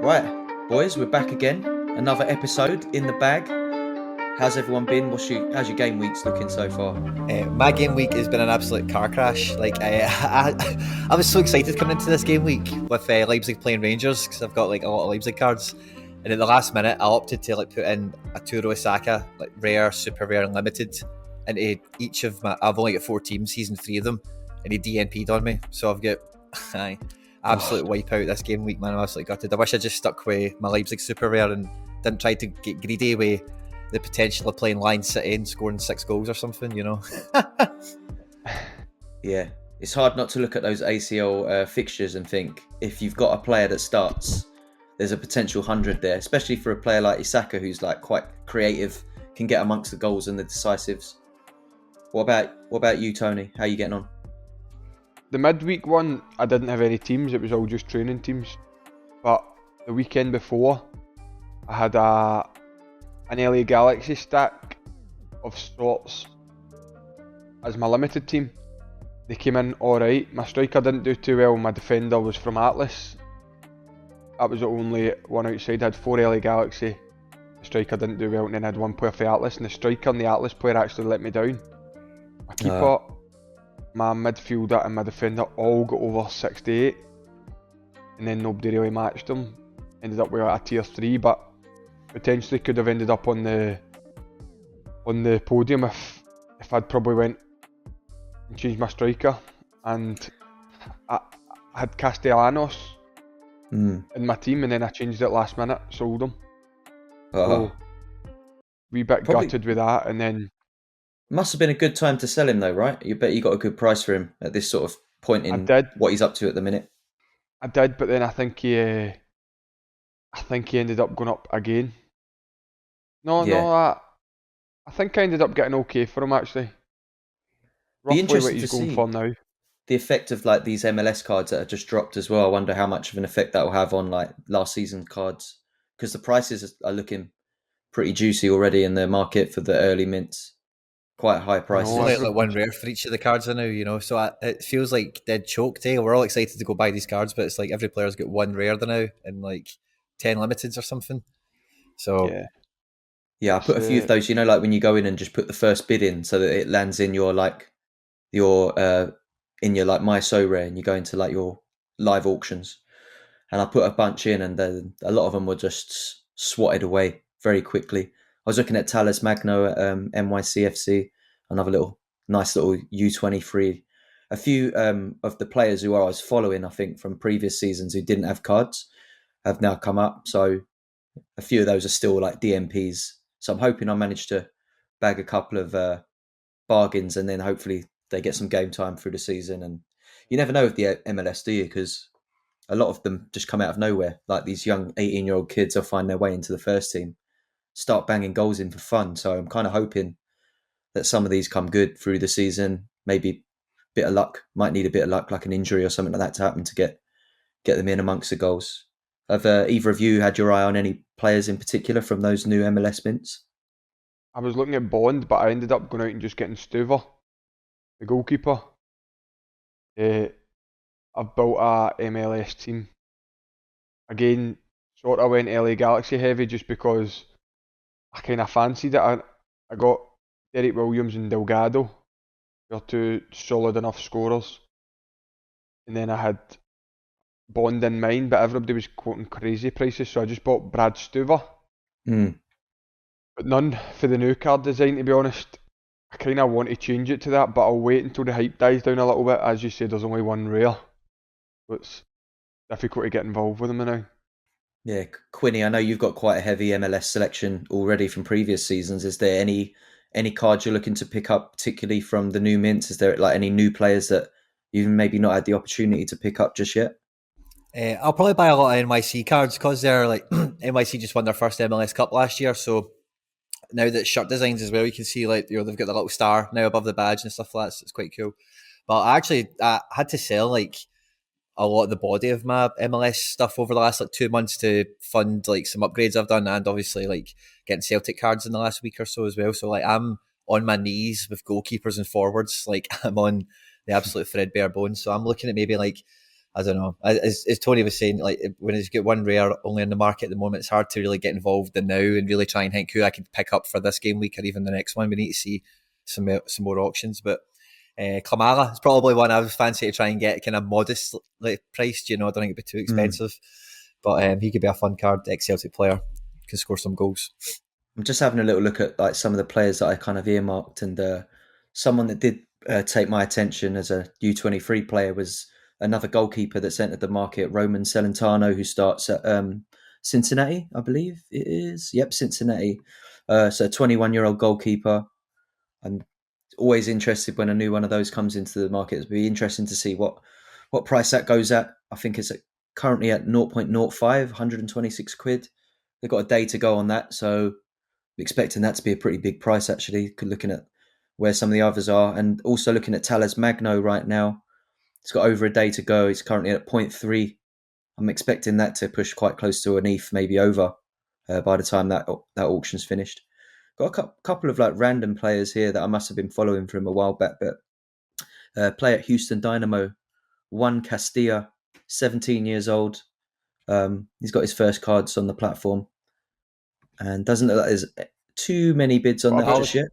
Right, boys, we're back again. Another episode in the bag. How's everyone been? How's your game weeks looking so far? My game week has been an absolute car crash. I was so excited coming into this game week with Leipzig playing Rangers because I've got a lot of Leipzig cards, and at the last minute I opted to put in a Turo Saka, rare, super rare, and limited into each of my. I've only got 4 teams. He's in 3 of them, and he DNP'd on me. So I've got absolute wipeout this game week, man. I'm absolutely gutted. I wish I just stuck with my Leipzig super rare and didn't try to get greedy with the potential of playing Line City and scoring 6 goals or something, you know. Yeah, it's hard not to look at those ACL fixtures and think if you've got a player that starts, there's a potential 100 there, especially for a player like Isaka who's quite creative, can get amongst the goals and the decisives. What about you, Tony? How are you getting on? The midweek one, I didn't have any teams. It was all just training teams. But the weekend before, I had an LA Galaxy stack of sorts as my limited team. They came in alright. My striker didn't do too well. My defender was from Atlas. That was the only one outside. I had 4 LA Galaxy. The striker didn't do well, and then I had 1 player for Atlas, and the striker and the Atlas player actually let me down. My keeper, my midfielder and my defender all got over 68, and then nobody really matched them. Ended up with a tier 3, but potentially could have ended up on the podium if I'd probably went and changed my striker. And I had Castellanos in my team, and then I changed it last minute, sold him. So wee bit gutted with that, and then must have been a good time to sell him though, right? You bet you got a good price for him at this sort of point in what he's up to at the minute. I did, but then I think he ended up going up again. I think I ended up getting okay for him actually. Roughly what he's going for now. The effect of these MLS cards that have just dropped as well. I wonder how much of an effect that will have on last season cards, because the prices are looking pretty juicy already in the market for the early mints. Quite high prices. Like 1 rare for each of the cards I know, you know. So it feels like dead choked. We're all excited to go buy these cards, but it's like every player's got 1 rare now and 10 limiteds or something. So yeah, I put a few of those. You know, when you go in and just put the first bid in, so that it lands in your my Sorare, and you go into your live auctions. And I put a bunch in, and then a lot of them were just swatted away very quickly. I was looking at Talis Magno at NYCFC, another nice little U23. A few of the players who I was following, I think, from previous seasons who didn't have cards have now come up. So a few of those are still DMPs. So I'm hoping I manage to bag a couple of bargains, and then hopefully they get some game time through the season. And you never know with the MLS, do you? Because a lot of them just come out of nowhere. These young 18-year-old kids will find their way into the first team, start banging goals in for fun. So I'm kind of hoping that some of these come good through the season. Maybe a bit of luck, might need a bit of luck, like an injury or something like that to happen to get them in amongst the goals. Have either of you had your eye on any players in particular from those new MLS mints? I was looking at Bond, but I ended up going out and just getting Stuver, the goalkeeper. I've built a MLS team. Again, sort of went LA Galaxy heavy just because I kind of fancied it. I got Derek Williams and Delgado. They're 2 solid enough scorers. And then I had Bond in mind, but everybody was quoting crazy prices, so I just bought Brad Stuver. But none for the new card design, to be honest. I kind of want to change it to that, but I'll wait until the hype dies down a little bit. As you said, there's only 1 rare. So it's difficult to get involved with them now. Yeah, Quinny, I know you've got quite a heavy MLS selection already from previous seasons. Is there any cards you're looking to pick up, particularly from the new mints? Is there any new players that you've maybe not had the opportunity to pick up just yet? I'll probably buy a lot of NYC cards because they're NYC just won their first MLS Cup last year. So now that shirt designs as well, you can see they've got the little star now above the badge and stuff like that. So it's quite cool. But I had to sell a lot of the body of my MLS stuff over the last 2 months to fund some upgrades I've done, and obviously getting Celtic cards in the last week or so as well. So I'm on my knees with goalkeepers and forwards. I'm on the absolute threadbare bones. So I'm looking at maybe I don't know. As Tony was saying, like when it's got one rare only in the market at the moment, it's hard to really get involved in now and really try and think who I could pick up for this game week or even the next one. We need to see some more auctions, but Klamala is probably one I was fancy to try and get kind of modest priced. I don't think it'd be too expensive, but he could be a fun card. Ex-Celtic player, can score some goals. I'm just having a little look at like some of the players that I kind of earmarked, and someone that did take my attention as a U23 player was another goalkeeper that's entered the market, Roman Celentano, who starts at Cincinnati, I believe it is. Yep, Cincinnati. So a 21-year-old goalkeeper. I'm always interested when a new one of those comes into the market. It'll be interesting to see what price that goes at. I think it's currently at 0.05, 126 quid. They've got a day to go on that, so expecting that to be a pretty big price actually, looking at where some of the others are, and also looking at Talas Magno right now. It's got over a day to go. He's currently at 0.3. I'm expecting that to push quite close to an ETH, maybe over, by the time that auction's finished. Got a couple of like random players here that I must have been following from a while back, but play at Houston Dynamo, Juan Castilla, 17 years old. He's got his first cards on the platform, and doesn't look like there's too many bids on that just yet.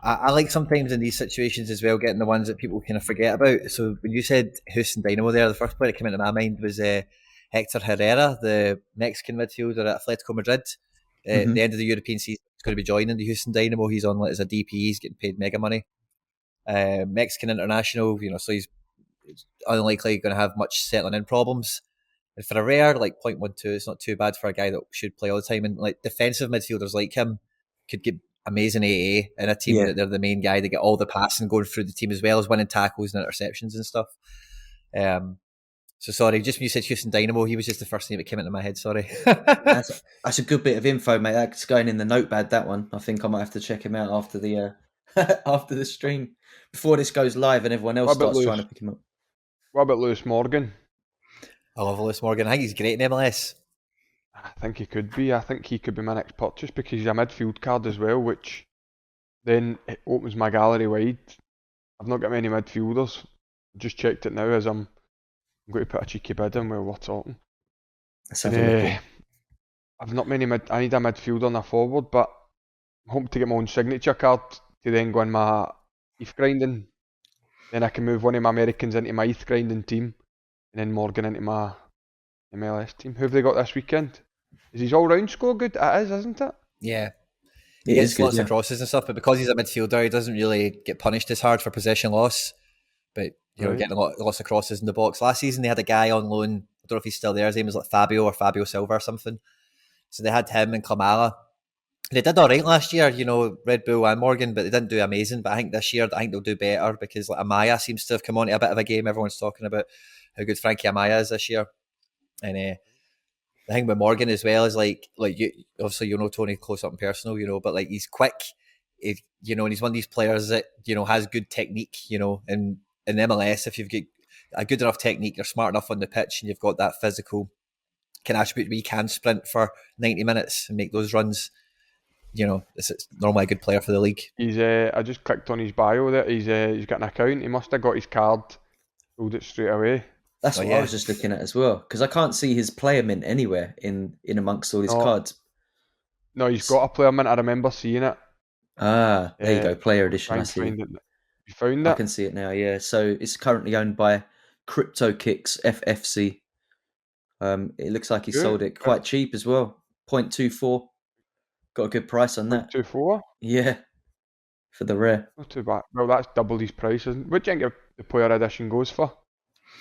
I like sometimes in these situations as well, getting the ones that people kind of forget about. So when you said Houston Dynamo there, the first player that came into my mind was Hector Herrera, the Mexican midfielder at Atletico Madrid. At the end of the European season, he's going to be joining the Houston Dynamo. He's on as a DP. He's getting paid mega money. Mexican international, so he's unlikely going to have much settling in problems. And for a rare, like 0.12, it's not too bad for a guy that should play all the time. And like defensive midfielders like him could get amazing AA in a team that they're the main guy. They get all the passing going through the team as well as winning tackles and interceptions and stuff. So sorry, just when you said Houston Dynamo, he was just the first name that came into my head. Sorry. That's a good bit of info, mate. That's going in the notepad. That one, I think I might have to check him out after the after the stream, before this goes live and everyone else starts trying to pick him up. What about Lewis Morgan? I love Lewis Morgan. I think he's great in MLS. I think he could be. I think he could be my next purchase because he's a midfield card as well, which then it opens my gallery wide. I've not got many midfielders. Just checked it now as I'm going to put a cheeky bid in while we're talking. I've not many I need a midfielder and a forward, but I'm hoping to get my own signature card to then go in my ETH grinding. Then I can move one of my Americans into my ETH grinding team, and then Morgan into my MLS team. Who have they got this weekend? Is his all-round score good? It is, isn't it? Yeah. He gets lots of crosses and stuff, but because he's a midfielder, he doesn't really get punished as hard for possession loss. But getting lots of crosses in the box. Last season they had a guy on loan. I don't know if he's still there. His name was like Fabio Silva or something. So they had him and Klamala. They did all right last year, Red Bull and Morgan, but they didn't do amazing. But I think this year, they'll do better because like Amaya seems to have come onto a bit of a game. Everyone's talking about how good Frankie Amaya is this year. And the thing with Morgan as well is like you obviously Tony close up and personal, but like he's quick, and he's one of these players that has good technique, and in MLS, if you've got a good enough technique, you're smart enough on the pitch, and you've got that physical kind of attribute where you can sprint for 90 minutes and make those runs. It's normally a good player for the league. He's I just clicked on his bio there. He's got an account. He must have got his card, pulled it straight away. That's what I was just looking at as well, because I can't see his player mint anywhere in amongst all his cards. No, he's got a player mint. I remember seeing it. There you go, player edition. I see. You found it? I can see it now. Yeah, so it's currently owned by Crypto Kicks FFC. It looks like he sold it quite cheap as well, 0.24. Got a good price on that. 0.24? Yeah, for the rare. Not too bad. Well, that's double his price, isn't it? What do you think the player edition goes for?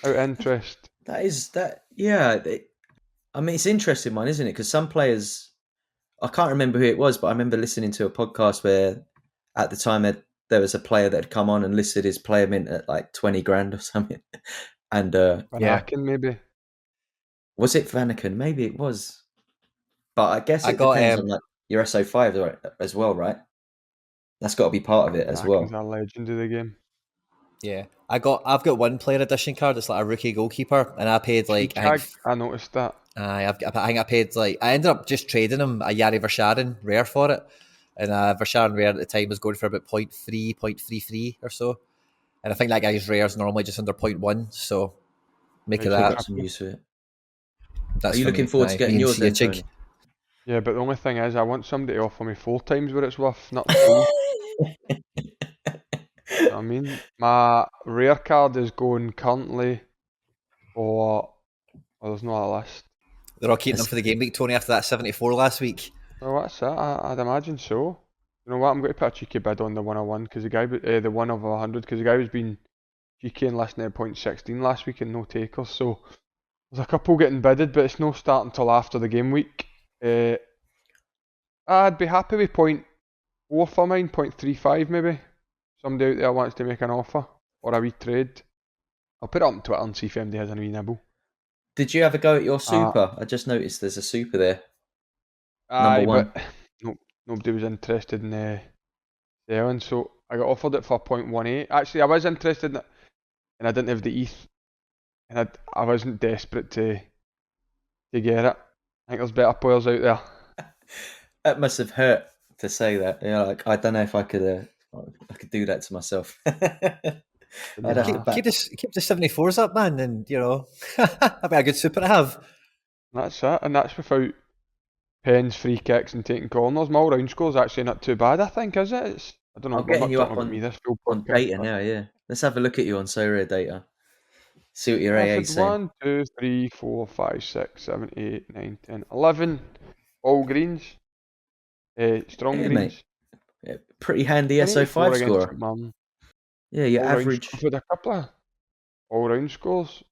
Out of interest. Yeah. I mean, it's an interesting one, isn't it? Because some players, I can't remember who it was, but I remember listening to a podcast where at the time there was a player that had come on and listed his player mint at like 20 grand or something. And Vanaken, maybe. Was it Vanaken? Maybe it was. But I guess it depends on like your SO5 as well, right? That's got to be part of it as well. He's a legend of the game. Yeah, I've got one player edition card. It's like a rookie goalkeeper, and I paid like I noticed that. I think I paid like I ended up just trading him a Yari Vershaden rare for it, and Vershaden rare at the time was going for about 0.33 or so, and I think that guy's rare is normally just under 0.1. So Make of Makes a that. Got some triple. use for it. That's Are you for looking me. forward to Me getting and yours see a then, chig. Tony? Yeah, but the only thing is, I want somebody to offer me 4 times what it's worth, not 3. I mean, my rare card is going currently for. Oh, there's not a list. They're all keeping them for the game week, Tony, after that 74 last week. Well, that's it. I'd imagine so. You know what? I'm going to put a cheeky bid on the 101 because the guy, the 1 over 100, because the guy was being cheeky and listening at 0.16 last week and no takers. So there's a couple getting bidded, but it's no starting until after the game week. I'd be happy with 0.4 for mine, 0.35 maybe. Somebody out there wants to make an offer or a wee trade. I'll put it up on Twitter and see if anybody has any wee nibble. Did you have a go at your super? I just noticed there's a super there. Aye, Number 1. but nobody was interested in selling, so I got offered it for 0.18. Actually, I was interested in it, and I didn't have the ETH, and I wasn't desperate to get it. I think there's better players out there. That must have hurt to say that. You know, like I don't know if I could do that to myself. I'd have to back. Keep the 74s up, man, and that'd be a good super to have. That's it, and that's without pens, free kicks, and taking corners. My all-round score's actually not too bad, I think, is it? I don't know. I'm I'm not getting you talking up about me this full on podcast. data now. Yeah, let's have a look at you on Sorare data. See what your I've AA had saying. 1, 2, 3, 4, 5, 6, 7, 8, 9, 10, 11 all greens. Strong Yeah, greens. mate. Yeah, pretty handy 84 SO5 against scorer. St Mirren. Yeah, your All-round average. I've had a couple of all-round scores.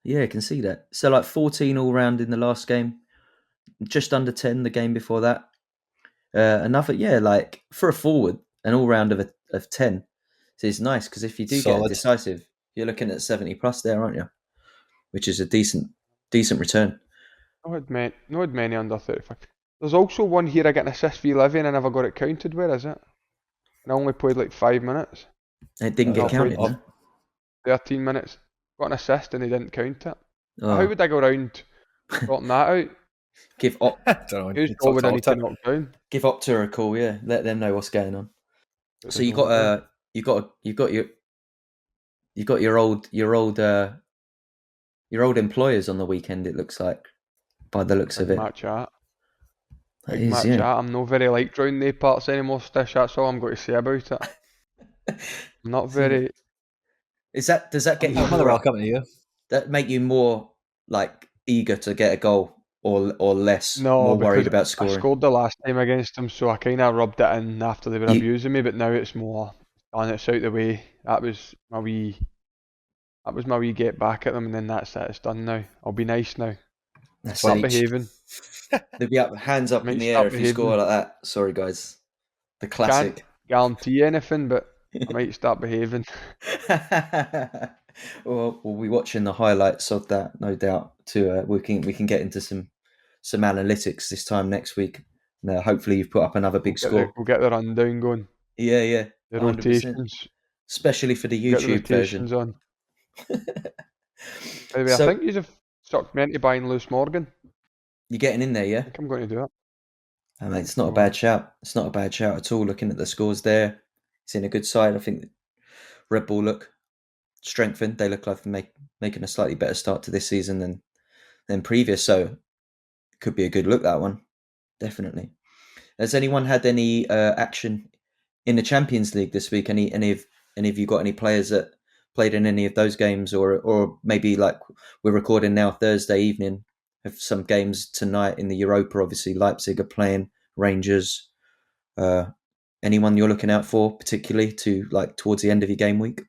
Yeah, I can see that. So like 14 all round in the last game, just under 10 the game before that. Another, like for a forward, an all round of 10. So it's nice because if you do get a Solid. decisive, you're looking at 70 plus there, aren't you? Which is a decent return. No had many under 35. There's also one here I get an assist for 11 and I never got it counted. Where is it? And I only played like 5 minutes. It didn't get counted, no? 13 minutes. Got an assist and they didn't count it. Oh. How would I go around sorting that out? Give Whose goal would I need to knock down? Give Opta a call, yeah. Let them know what's going on. So you got your old employers on the weekend. It looks like, by the looks of it. Match out. That Big is, match yeah. out. I'm not very liked round the parts anymore, Stish. That's all I'm going to say about it. I'm not very. Does that get you Mother welcome to you. that make you more like eager to get a goal or less more worried because about scoring? I scored the last time against them, so I kind of rubbed it in after they were abusing me. But now it's more, and it's out the way. That was my wee get back at them, and then that's it. It's done now. I'll be nice now. Start behaving. They'll be hands up in the air if you score like that. Sorry, guys. The classic. Can't guarantee anything, but I might start behaving. Well, we'll be watching the highlights of that, no doubt. We can get into some analytics this time next week. Now, hopefully, you've put up another big score. We'll get the rundown going. Yeah. The 100%. rotations, especially for the YouTube version. On. Anyway, I think you've sucked me into buying Lewis Morgan. You're getting in there, yeah? I think I'm going to do it. I mean, it's not a bad shout. It's not a bad shout at all. Looking at the scores there, it's in a good side. I think Red Bull look strengthened. They look like they're making a slightly better start to this season than previous. So it could be a good look, that one. Definitely. Has anyone had any action in the Champions League this week? Any of you got any players that played in any of those games, or maybe like we're recording now Thursday evening, have some games tonight in the Europa? Obviously, Leipzig are playing Rangers. Anyone you're looking out for particularly to like towards the end of your game week?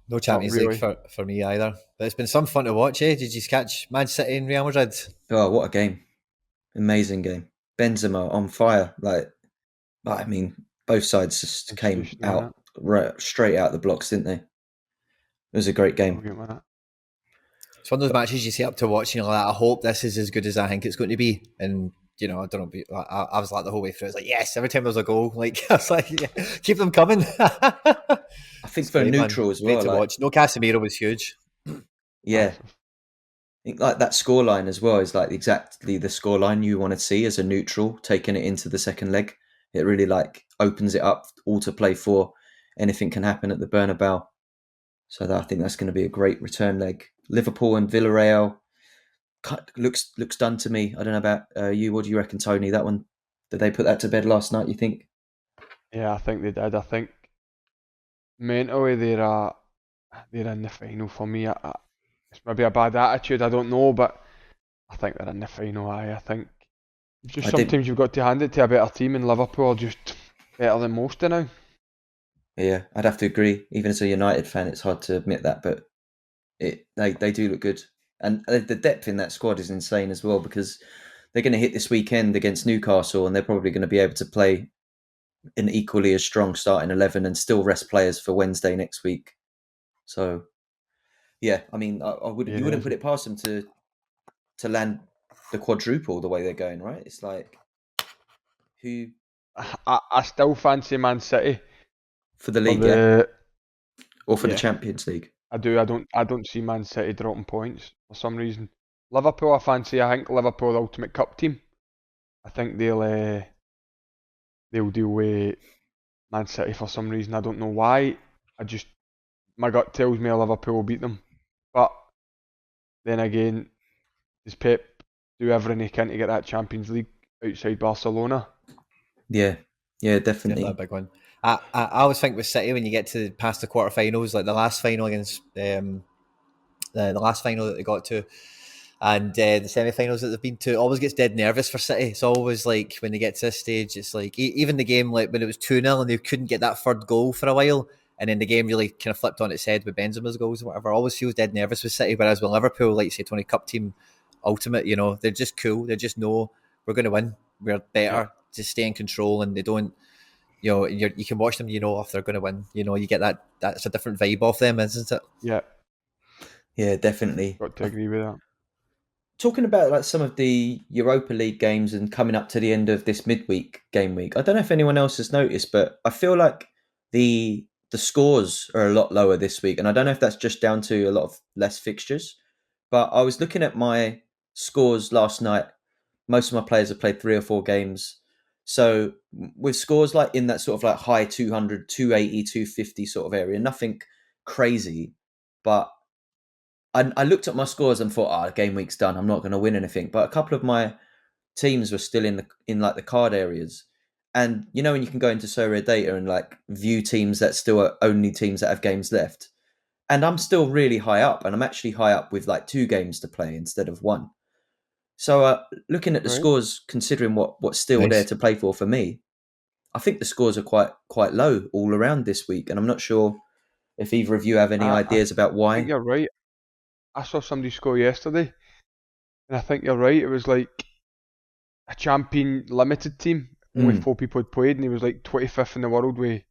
No Champions League for me either, but it's been some fun to watch. Did you catch Man City and Real Madrid? Oh, what a game! Amazing game. Benzema on fire. I mean, both sides just came out straight out the blocks, didn't they? It was a great game. It's one of those matches you sit up to watch, like, I hope this is as good as I think it's going to be. And, I don't know, I was like the whole way through, I was like, yes, every time there's a goal, I was like, yeah, keep them coming. I think for neutral as well. Great to watch. No, Casemiro was huge. Yeah. I think like that scoreline as well is like exactly the scoreline you want to see as a neutral, taking it into the second leg. It really like opens it up all to play for. Anything can happen at the Bernabeu. So I think that's going to be a great return leg Liverpool and Villarreal looks done to me. I don't know about you. What do you reckon, Tony? That one, did they put that to bed last night, you think? Yeah, I think they did. I think mentally they're in the final for me. It's maybe a bad attitude, I don't know, but I think they're in the final. I think just I did. sometimes you've got to hand it to a better team, and Liverpool are just better than most now. Yeah, I'd have to agree. Even as a United fan, it's hard to admit that, but they do look good, and the depth in that squad is insane as well because they're going to hit this weekend against Newcastle, and they're probably going to be able to play an equally as strong starting 11 and still rest players for Wednesday next week. So yeah, I mean, Yeah, you wouldn't put it past them to land the quadruple the way they're going, right? It's like who I still fancy Man City for the for league, yeah, the or for the yeah. Champions League. I do. I don't see Man City dropping points for some reason. Liverpool, I fancy. I think Liverpool, the ultimate cup team. I think they'll deal with Man City for some reason. I don't know why. My gut tells me Liverpool will beat them. But then again, does Pep do everything he can to get that Champions League outside Barcelona? Yeah, Definitely a definitely. big one. I always think with City when you get to past the quarterfinals, like the last final against the last final that they got to, and the semi-finals that they've been to, it always gets dead nervous for City. It's always like when they get to this stage, it's like even the game like when it was 2-0 and they couldn't get that third goal for a while, and then the game really kind of flipped on its head with Benzema's goals or whatever. Always feels dead nervous with City, whereas with Liverpool, like say Tony Cup team, ultimate, they're just cool. They just know we're going to win. We're Yeah. better. Just stay in control, and they don't. You can watch them. If they're going to win. You get that. That's a different vibe off them, isn't it? Yeah, Yeah, definitely. got to agree with that. Talking about like some of the Europa League games and coming up to the end of this midweek game week, I don't know if anyone else has noticed, but I feel like the scores are a lot lower this week, and I don't know if that's just down to a lot of less fixtures. But I was looking at my scores last night. Most of my players have played 3 or 4 games, so with scores like in that sort of like high 200, 280, 250 sort of area, nothing crazy, but I looked at my scores and thought, game week's done. I'm not going to win anything. But a couple of my teams were still in like the card areas, and when you can go into Sorare data and like view teams that still are only teams that have games left, and I'm still really high up, and I'm actually high up with like 2 games to play instead of one. So looking at the Right. scores, considering what's still there Nice. to play for me, I think the scores are quite low all around this week, and I'm not sure if either of you have any I ideas about think why. you're right. I saw somebody score yesterday, and I think you're right. It was like a champion limited team. Only Mm, 4 people had played, and he was like 25th in the world with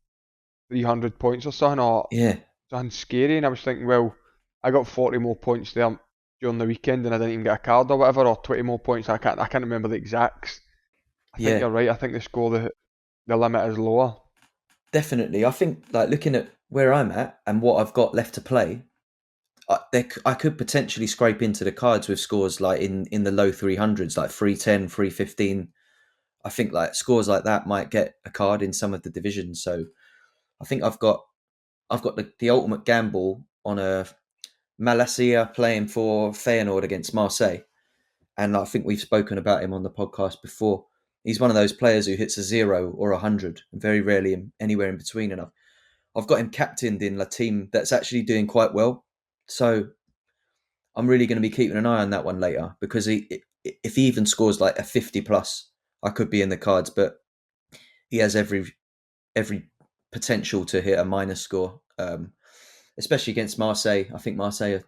300 points or something, or yeah, something scary. And I was thinking, well, I got 40 more points there during the weekend, and I didn't even get a card or whatever, or 20 more points. I can't remember the exacts. I think yeah. you're right. I think the limit is lower. Definitely. I think like looking at where I'm at and what I've got left to play, I could potentially scrape into the cards with scores like in the low 300s, like 310, 315. I think like scores like that might get a card in some of the divisions. So I think I've got the ultimate gamble on a Malacia playing for Feyenoord against Marseille. And I think we've spoken about him on the podcast before. He's one of those players who hits a 0 or 100, and very rarely anywhere in between. And I've got him captained in a team that's actually doing quite well. So I'm really going to be keeping an eye on that one later because if he even scores like a 50 plus, I could be in the cards. But he has every potential to hit a minus score, especially against Marseille. I think Marseille are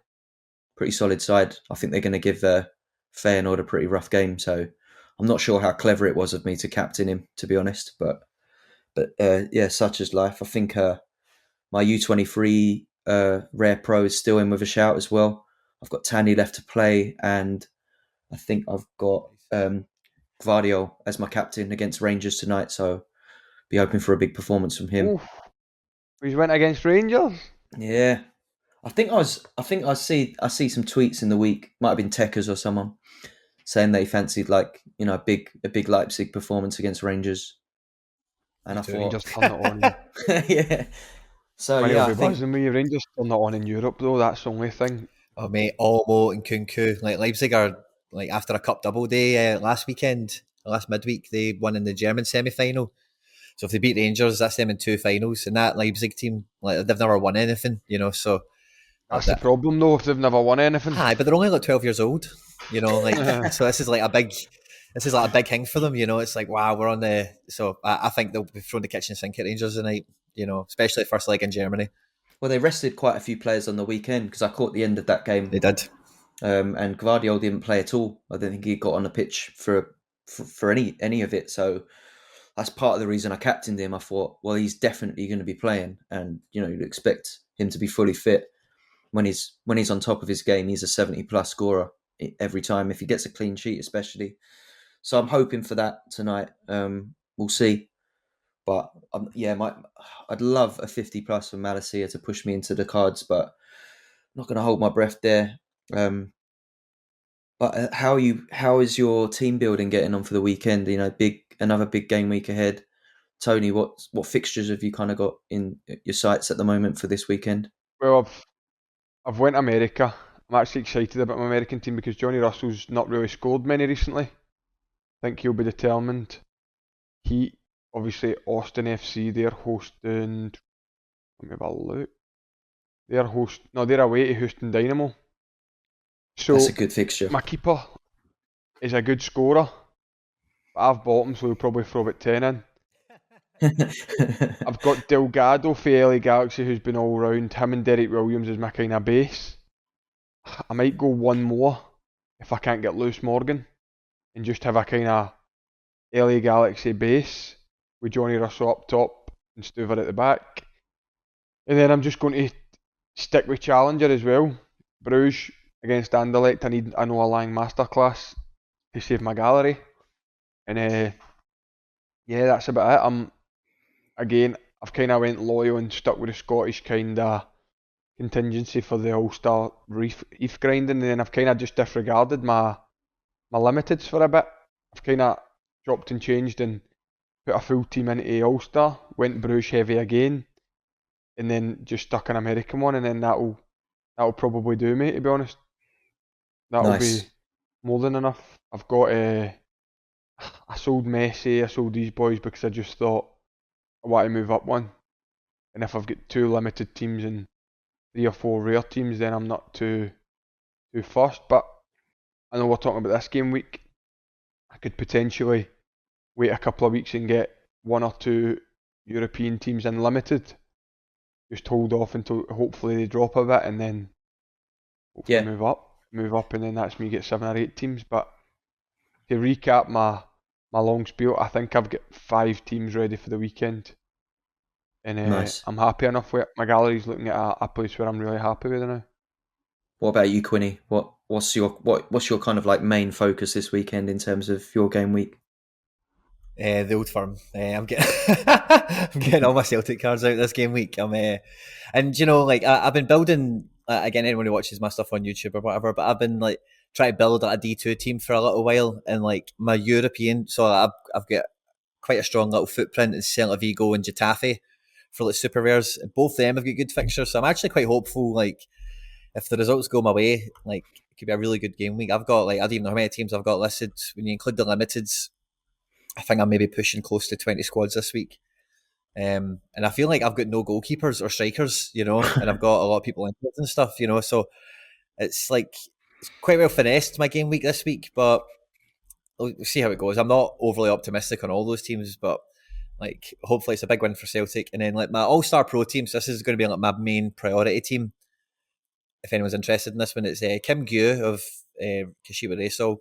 pretty solid side. I think they're going to give Feyenoord a pretty rough game. So I'm not sure how clever it was of me to captain him, to be honest. But yeah, such is life. I think my U23 Rare Pro is still in with a shout as well. I've got Tanny left to play, and I think I've got Gvardiol as my captain against Rangers tonight. So be hoping for a big performance from him. Oh, we went against Rangers. Yeah, I see some tweets in the week. Might have been Techers or someone saying they fancied like a big Leipzig performance against Rangers, and Me I too. thought, Rangers turn it on. yeah. So Quinny will yeah, I be think buzzing with you. Rangers turn it on in Europe though. That's the only thing. Oh mate, Olmo and Kunku. Like Leipzig are like after a cup double day last weekend, last midweek, they won in the German semi-final. So if they beat Rangers, that's them in two finals. And that Leipzig team, like they've never won anything, you know. So That's the problem though, if they've never won anything. hi, but they're only like 12 years old, you know. Like so, this is like a big thing for them, you know. It's like wow, we're on the. So I think they'll be throwing the kitchen sink at Rangers tonight, you know, especially first leg in Germany. Well, they rested quite a few players on the weekend because I caught the end of that game. They did. And Gvardiol didn't play at all. I don't think he got on the pitch for any of it. So that's part of the reason I captained him. I thought, well, he's definitely going to be playing, and you'd expect him to be fully fit when he's on top of his game. He's a 70+ scorer every time if he gets a clean sheet, especially. So I'm hoping for that tonight. We'll see. But I'd love a 50+ from Malacia to push me into the cards, but I'm not going to hold my breath there. But how is your team building getting on for the weekend? Another big game week ahead. Tony, what fixtures have you kind of got in your sights at the moment for this weekend? Well, I've went America. I'm actually excited about my American team because Johnny Russell's not really scored many recently. I think he'll be determined. He obviously Austin FC. They're hosting. Let me have a look. They're away to Houston Dynamo. So That's a good fixture. my keeper is a good scorer. But I've bought him, so he'll probably throw about 10 in. I've got Delgado for LA Galaxy, who's been all round. Him and Derek Williams is my kind of base. I might go one more if I can't get Lewis Morgan and just have a kind of LA Galaxy base with Johnny Russell up top and Stuver at the back. And then I'm just going to stick with Challenger as well. Bruges against Anderlecht. I need a Noah Lang masterclass to save my gallery. And yeah, that's about it. I've kind of went loyal and stuck with the Scottish kind of contingency for the All-Star reef grinding, and then I've kind of just disregarded my limiteds for a bit. I've kind of chopped and changed and put a full team into All-Star, went Bruges heavy again, and then just stuck an American one, and then that'll probably do me, to be honest. That'll be more than enough. I've got I sold Messi, I sold these boys because I just thought I want to move up one. And if I've got two limited teams and 3 or 4 rare teams, then I'm not too fussed. But I know we're talking about this game week. I could potentially wait a couple of weeks and get 1 or 2 European teams in limited. Just hold off until hopefully they drop a bit, and then hopefully move up, and then that's me get 7 or 8 teams. But to recap my long spiel, I think I've got 5 teams ready for the weekend, and Nice. I'm happy enough with it. My gallery's looking at a place where I'm really happy with it now. What about you, Quinny? What's your kind of like main focus this weekend in terms of your game week? The Old Firm. I'm getting I'm getting all my Celtic cards out this game week. And you know, like I've been building. Again, anyone who watches my stuff on YouTube or whatever, but I've been like trying to build like, a D2 team for a little while, and like my European. So I've got quite a strong little footprint in Celta Vigo and Getafe for like super rares. Both of them have got good fixtures, so I'm actually quite hopeful. Like if the results go my way, like it could be a really good game week. I've got like I don't even know how many teams I've got listed when you include the limiteds. I think I'm maybe pushing close to 20 squads this week. And I feel like I've got no goalkeepers or strikers, you know, and I've got a lot of people injured and stuff, you know, so it's like it's quite well finessed my game week this week, but we'll see how it goes. I'm not overly optimistic on all those teams, but like hopefully it's a big win for Celtic. And then like my All-Star Pro teams, this is going to be like my main priority team. If anyone's interested in this one, it's Kim Gue of Kashiwa Reysol,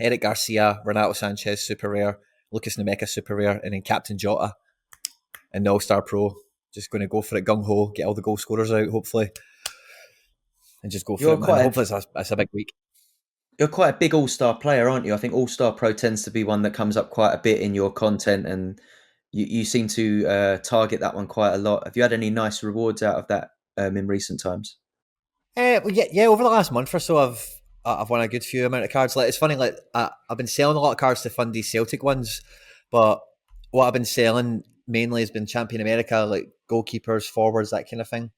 Eric Garcia, Renato Sanchez, super rare, Lucas Nemeka, super rare, and then Captain Jota in the All-Star Pro. Just going to go for it gung-ho, get all the goal scorers out, hopefully, and just go for it, man. Hopefully it's a big week. You're quite a big All-Star player, aren't you? I think All-Star Pro tends to be one that comes up quite a bit in your content, and you seem to target that one quite a lot. Have you had any nice rewards out of that in recent times? Well, yeah. Over the last month or so, I've won a good few amount of cards. Like it's funny, like I've been selling a lot of cards to fund these Celtic ones, but what I've been selling mainly has been Champion America, like goalkeepers, forwards, that kind of thing.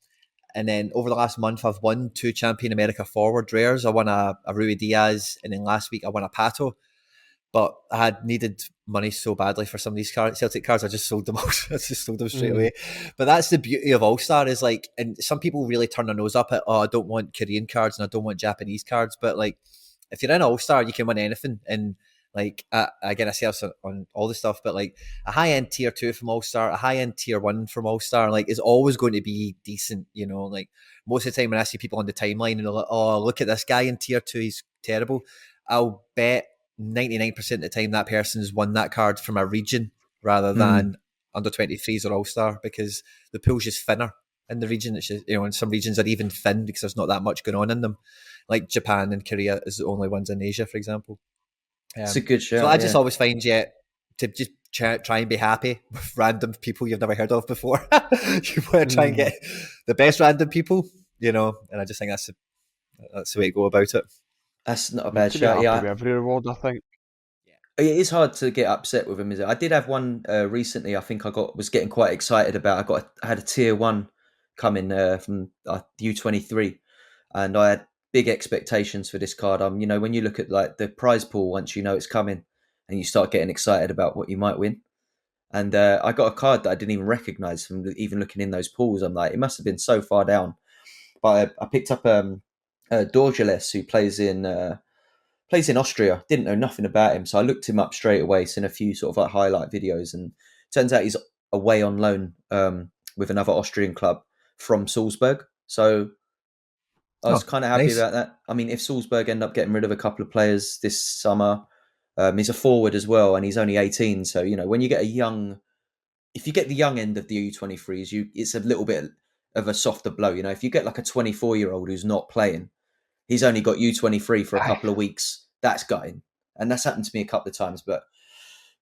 And then over the last month, I've won 2 Champion America forward rares. I won a Rui Diaz, and then last week I won a Pato. But I had needed money so badly for some of these Celtic cards, I just sold them all. I just sold them straight away. But that's the beauty of All-Star is like, and some people really turn their nose up at, oh, I don't want Korean cards and I don't want Japanese cards. But like, if you're in All-Star, you can win anything. And like, again, I say this on all the stuff, but like a high-end tier 2 from All-Star, a high-end tier 1 from All-Star, like is always going to be decent, you know. Like most of the time when I see people on the timeline and they're like, oh, look at this guy in tier 2, he's terrible. I'll bet 99% of the time that person's won that card from a region rather than under 23s or All-Star, because the pool's just thinner in the region. It's just, you know, in some regions are even thin because there's not that much going on in them. Like Japan and Korea is the only ones in Asia, for example. It's a good show. So I just always find to just try and be happy with random people you've never heard of before. You want to try and get the best random people, you know, and I just think that's the way to go about it. That's not a bad shout. Yeah, every reward, I think. It is hard to get upset with him, is it? I did have one recently. I think was getting quite excited about. I had a tier 1 coming from U23, and I had big expectations for this card. You know, when you look at like the prize pool, once you know it's coming, and you start getting excited about what you might win. And I got a card that I didn't even recognise from even looking in those pools. I'm like, it must have been so far down. But I picked up Dorgeles, who plays in Austria. Didn't know nothing about him, so I looked him up straight away. Seen a few sort of like highlight videos, and turns out he's away on loan with another Austrian club from Salzburg. So I was kind of happy about that. I mean, if Salzburg end up getting rid of a couple of players this summer, he's a forward as well, and he's only 18. So you know, when you get if you get the young end of the U23s, it's a little bit of a softer blow. You know, if you get like a 24-year-old who's not playing, he's only got U23 for a couple of weeks. That's gutting. And that's happened to me a couple of times. But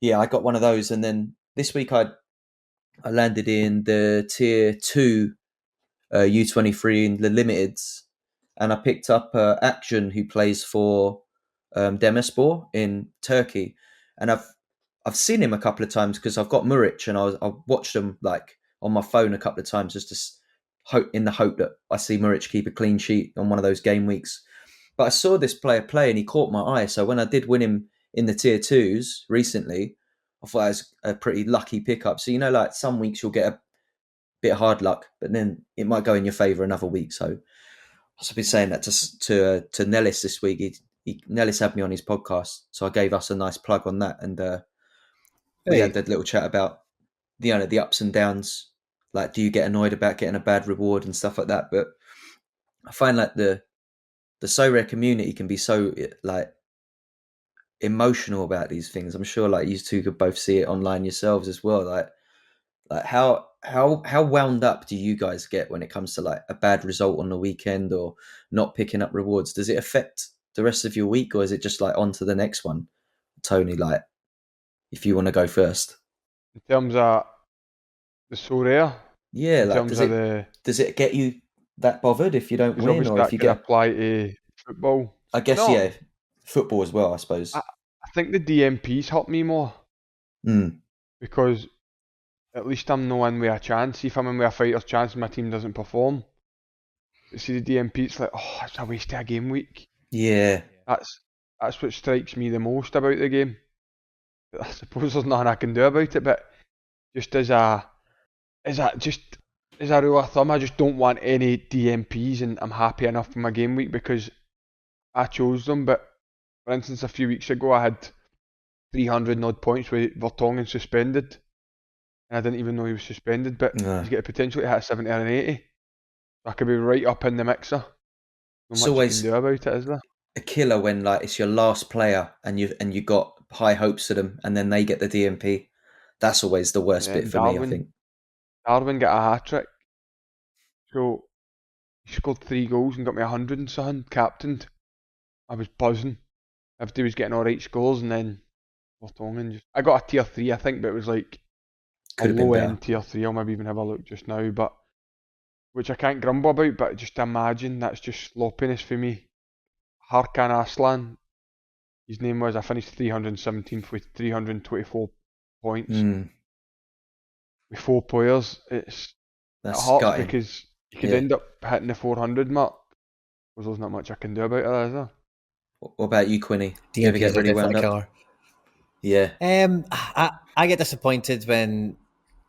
yeah, I got one of those. And then this week I landed in the tier 2 U23 in the limiteds. And I picked up Action, who plays for Demirspor in Turkey. And I've seen him a couple of times because I've got Muric, and I watched him like on my phone a couple of times just to hope that I see Muric keep a clean sheet on one of those game weeks. But I saw this player play and he caught my eye. So when I did win him in the tier 2s recently, I thought it was a pretty lucky pickup. So, you know, like some weeks you'll get a bit of hard luck, but then it might go in your favour another week. So I've been saying that to Nellis this week. Nellis had me on his podcast, so I gave us a nice plug on that. And we had that little chat about the ups and downs. Like, do you get annoyed about getting a bad reward and stuff like that? But I find like the Sorare community can be so like emotional about these things. I'm sure like you two could both see it online yourselves as well. Like how wound up do you guys get when it comes to like a bad result on the weekend or not picking up rewards? Does it affect the rest of your week, or is it just like on to the next one? Tony, like if you want to go first. In terms of the Sorare, yeah, like does it get you that bothered if you don't win, or if you get apply to football? I guess yeah, football as well. I suppose. I think the DMPs help me more because at least I'm not in with a chance. If I'm in with a fighter's chance and my team doesn't perform, see the DMP, it's like, oh, it's a waste of a game week. Yeah, that's what strikes me the most about the game. I suppose there's nothing I can do about it, but just as a rule of thumb, I just don't want any DMPs, and I'm happy enough for my game week because I chose them. But for instance, a few weeks ago, I had 300 odd points with Vertonghen suspended, and I didn't even know he was suspended. But he's got the potential to hit a 70 or an 80. I could be right up in the mixer. Not much you can do about it, is there? A killer when like it's your last player and you got high hopes of them, and then they get the DMP. That's always the worst bit for me, I think. Darwin got a hat-trick. So, he scored 3 goals and got me 100 and something, captained. I was buzzing. Everybody was getting alright scores, and then Vertonghen I got a tier 3, I think, but it was like a low-end tier 3. I'll maybe even have a look just now, but which I can't grumble about, but just imagine that's just sloppiness for me. Harkan Aslan, his name was, I finished 317th with 324 points. With 4 players, that's hurts because You could Yeah. end up hitting the 400 mark. Because there's not much I can do about it, is there? What about you, Quinny? Do you ever DMPs get are really definitely wound a up? killer. Yeah. I get disappointed when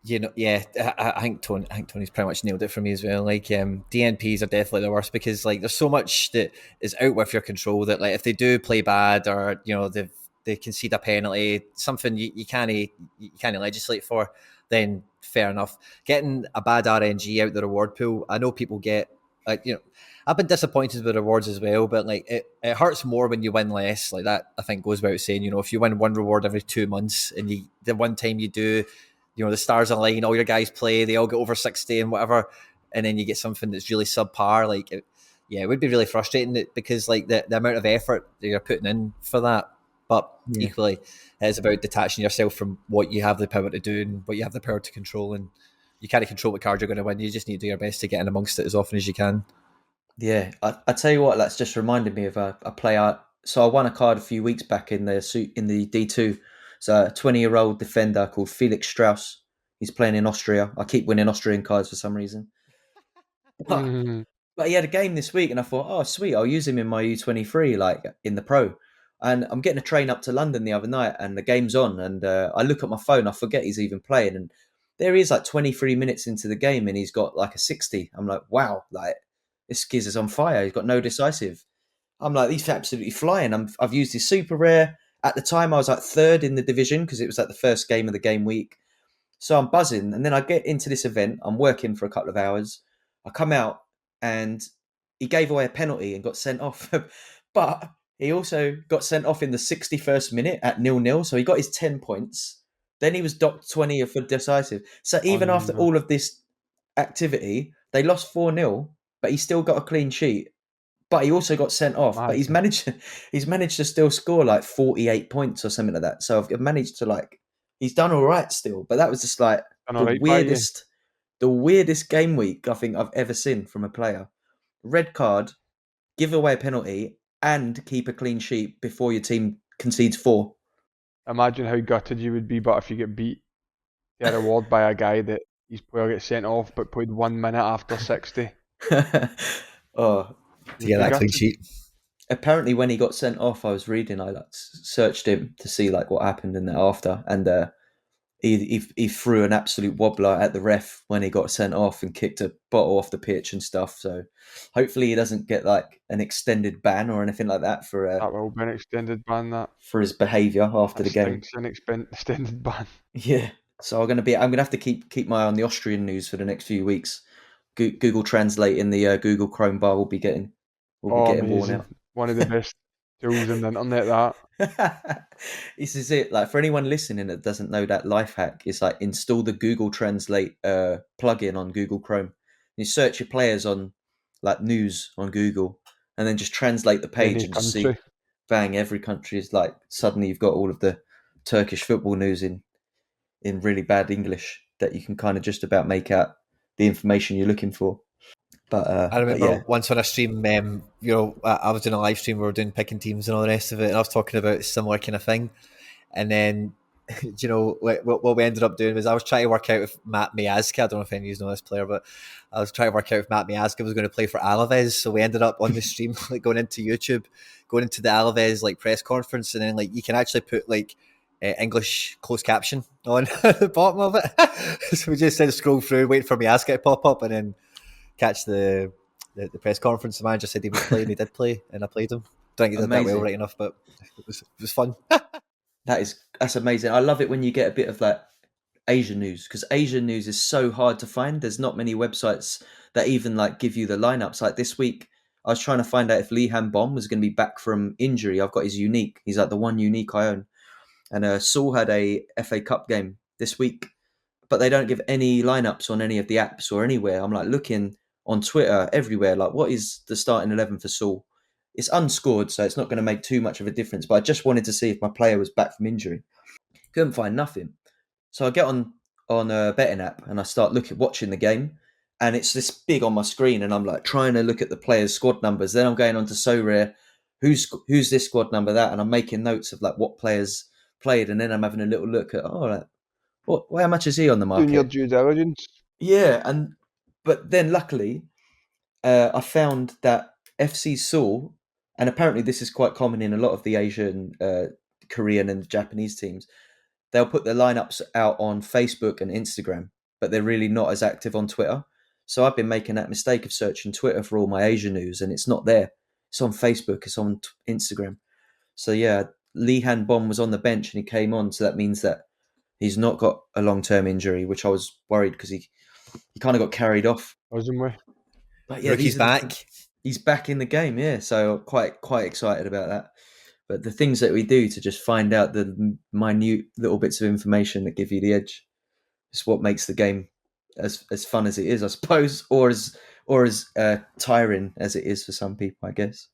yeah. I think Tony's pretty much nailed it for me as well. Like DNPs are definitely the worst because like there's so much that is out with your control that like if they do play bad or they concede a penalty, something you can't legislate for, then fair enough. Getting a bad RNG out the reward pool, I know people get like I've been disappointed with rewards as well, but like it hurts more when you win less. Like that, I think goes without saying. If you win one reward every 2 months, and the one time you do, the stars align, all your guys play, they all get over 60 and whatever, and then you get something that's really subpar. Like, it would be really frustrating because like the amount of effort that you're putting in for that. But Yeah. equally, it's about detaching yourself from what you have the power to do and what you have the power to control. And you can't control what card you're going to win. You just need to do your best to get in amongst it as often as you can. Yeah, I tell you what, that's just reminded me of a player. So I won a card a few weeks back in the D2. It's a 20-year-old defender called Felix Strauss. He's playing in Austria. I keep winning Austrian cards for some reason. But, Mm-hmm. but he had a game this week, and I thought, oh sweet, I'll use him in my U23, like in the pro. And I'm getting a train up to London the other night, and the game's on, and I look at my phone, I forget he's even playing, and there he is, like 23 minutes into the game, and he's got like a 60. I'm like, wow, like this Skiz is on fire. He's got no decisive. I'm like, he's absolutely flying. I've used his super rare. At the time, I was like third in the division because it was like the first game of the game week. So I'm buzzing. And then I get into this event. I'm working for a couple of hours. I come out and he gave away a penalty and got sent off. But he also got sent off in the 61st minute at 0-0. So he got his 10 points. Then he was docked 20 for decisive. So even after Unreal. all of this activity, they lost 4-0, but he still got a clean sheet. But he also got sent off. But he's Imagine. managed to still score like 48 points or something like that. So I've managed to like he's done all right still. But that was just like Done the alright by you. weirdest game week I think I've ever seen from a player. Red card, give away a penalty, and keep a clean sheet before your team concedes 4. Imagine how gutted you would be, but if you get beat, get a reward by a guy that his player gets sent off but played 1 minute after 60. Oh, To You'd get be that clean gutted. sheet. apparently when he got sent off, I was reading. I like searched him to see like what happened in there after, and he threw an absolute wobbler at the ref when he got sent off and kicked a bottle off the pitch and stuff. So hopefully he doesn't get like an extended ban or anything like that That will be an extended ban. That for his behaviour after that the game. stinks. An extended ban. Yeah. So I'm gonna have to keep my eye on the Austrian news for the next few weeks. Google Translate in the Google Chrome bar will be Oh, getting worn amazing! out. One of the best tools on the internet. That This is it. Like for anyone listening that doesn't know that life hack, it's like install the Google Translate plugin on Google Chrome. You search your players on like news on Google, and then just translate the page any and just see, country. bang, every country is like suddenly you've got all of the Turkish football news in really bad English that you can kind of just about make out the information you're looking for. I But remember yeah, once on a stream, I was doing a live stream, we were doing picking teams and all the rest of it, and I was talking about a similar kind of thing. And then, what we ended up doing was I was trying to work out if Matt Miazga, I don't know if any of you know this player, but I was trying to work out if Matt Miazga was going to play for Alaves. So we ended up on the stream, like going into YouTube, going into the Alaves like press conference, and then like you can actually put like English closed caption on the bottom of it. So we just said scroll through, wait for Miazga to pop up, and then catch the press conference. The manager said he would play, and he did play, and I played him. Don't think he did that well, amazing. right enough, but it was fun. That's amazing. I love it when you get a bit of like Asian news because Asian news is so hard to find. There's not many websites that even like give you the lineups. Like this week, I was trying to find out if Lee Han Bom was going to be back from injury. I've got his unique. He's like the one unique I own. And Saul had a FA Cup game this week, but they don't give any lineups on any of the apps or anywhere. I'm like looking on Twitter everywhere. Like, what is the starting 11 for Saul? It's unscored, so it's not going to make too much of a difference. But I just wanted to see if my player was back from injury. Couldn't find nothing. So I get on a betting app and I start watching the game, and it's this big on my screen, and I'm like trying to look at the players' squad numbers. Then I'm going on to Sorare, who's this squad number that, and I'm making notes of like what players played, and then I'm having a little look at like, how much is he on the Doing your market? due diligence. Yeah, but then luckily I found that FC Seoul, and apparently this is quite common in a lot of the Asian, Korean, and Japanese teams. They'll put their lineups out on Facebook and Instagram, but they're really not as active on Twitter. So I've been making that mistake of searching Twitter for all my Asia news, and it's not there. It's on Facebook. It's on Instagram. So yeah, Lee Han Bom was on the bench and he came on. So that means that he's not got a long-term injury, which I was worried because he kind of got carried off. Wasn't we? But yeah, Rookie's back. He's back in the game. Yeah, so quite excited about that. But the things that we do to just find out the minute little bits of information that give you the edge is what makes the game as fun as it is, I suppose, or as tiring as it is for some people, I guess.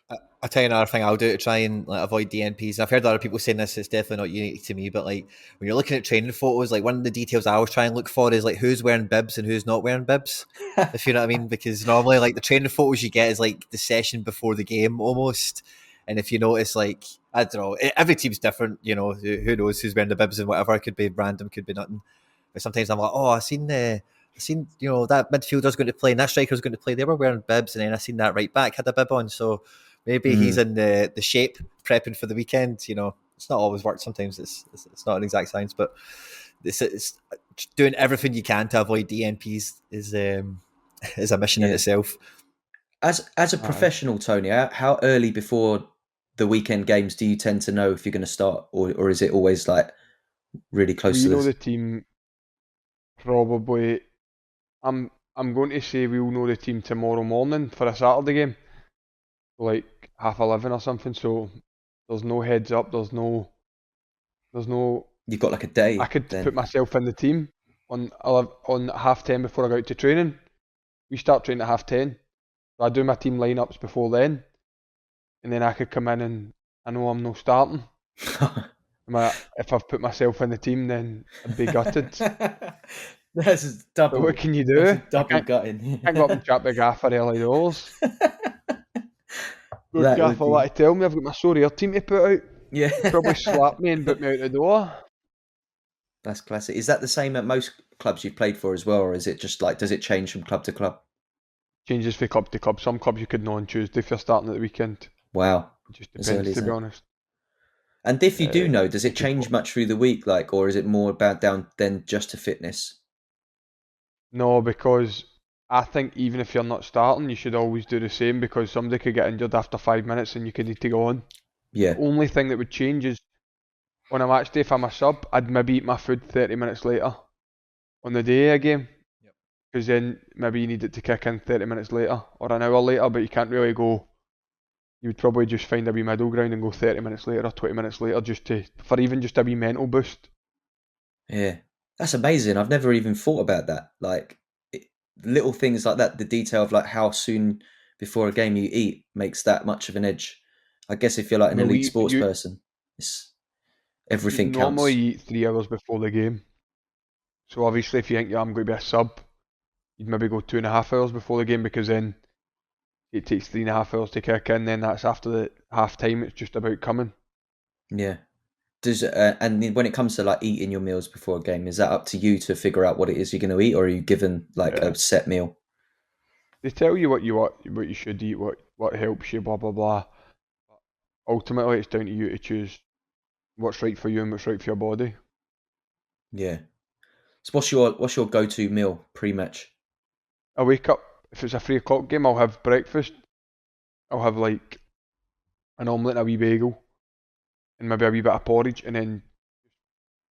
I'll tell you another thing I'll do to try and avoid DNPs. I've heard other people saying this, it's definitely not unique to me, but like when you're looking at training photos, like one of the details I always try and look for is like who's wearing bibs and who's not wearing bibs, if you know what I mean, because normally like the training photos you get is like the session before the game almost. And if you notice, like, I don't know, every team's different, you know, who knows who's wearing the bibs and whatever, it could be random, could be nothing. But sometimes I'm like, oh, I've seen, you know, that midfielder's going to play and that striker's going to play. They were wearing bibs, and then I seen that right back had a bib on. So maybe he's in the shape prepping for the weekend. You know, it's not always worked. Sometimes it's not an exact science, but it's doing everything you can to avoid DNPs is a mission in itself. As a professional, Tony, how early before the weekend games do you tend to know if you're going to start, or is it always like really close to this? We know this? the team probably. I'm going to say we'll know the team tomorrow morning for a Saturday game, like 11:30 or something. So there's no heads up. There's no. You've got like a day. I could then. put myself in the team on 10:30 before I go out to training. We start training at 10:30. So I do my team lineups before then, and then I could come in and I know I'm not starting. If I've put myself in the team, then I'd be gutted. That's double. But what can you do? Double gutting. I can't go up and chat the gaffer early doors. Good That gaffer, what to tell me? I've got my Sorare team to put out. Yeah. He'd probably slap me and put me out the door. That's classic. Is that the same at most clubs you've played for as well, or is it just like, does it change from club to club? Changes from club to club. Some clubs you could know on Tuesday if you're starting at the weekend. Wow. It just depends, to be honest. And if you do know, does it change much through the week, like, or is it more about down than just to fitness? No, because I think even if you're not starting, you should always do the same, because somebody could get injured after 5 minutes and you could need to go on. Yeah. The only thing that would change is on a match day, if I'm a sub, I'd maybe eat my food 30 minutes later on the day of a game. Because then maybe you need it to kick in 30 minutes later or an hour later, but you can't really go. You would probably just find a wee middle ground and go 30 minutes later or 20 minutes later for even just a wee mental boost. Yeah, that's amazing. I've never even thought about that. Like little things like that, the detail of like how soon before a game you eat makes that much of an edge. I guess if you're like an elite sports person, everything counts. Normally you eat 3 hours before the game. So obviously if you think I'm going to be a sub, you'd maybe go 2.5 hours before the game, because then it takes 3.5 hours to kick in. Then that's after the half time. It's just about coming. Yeah. And when it comes to like eating your meals before a game, is that up to you to figure out what it is you're going to eat, or are you given like a set meal? They tell you what you should eat, what helps you, blah blah blah. Ultimately, it's down to you to choose what's right for you and what's right for your body. Yeah. So what's your go-to meal pre-match? I wake up, if it's a 3 o'clock game, I'll have breakfast. I'll have like an omelette and a wee bagel and maybe a wee bit of porridge, and then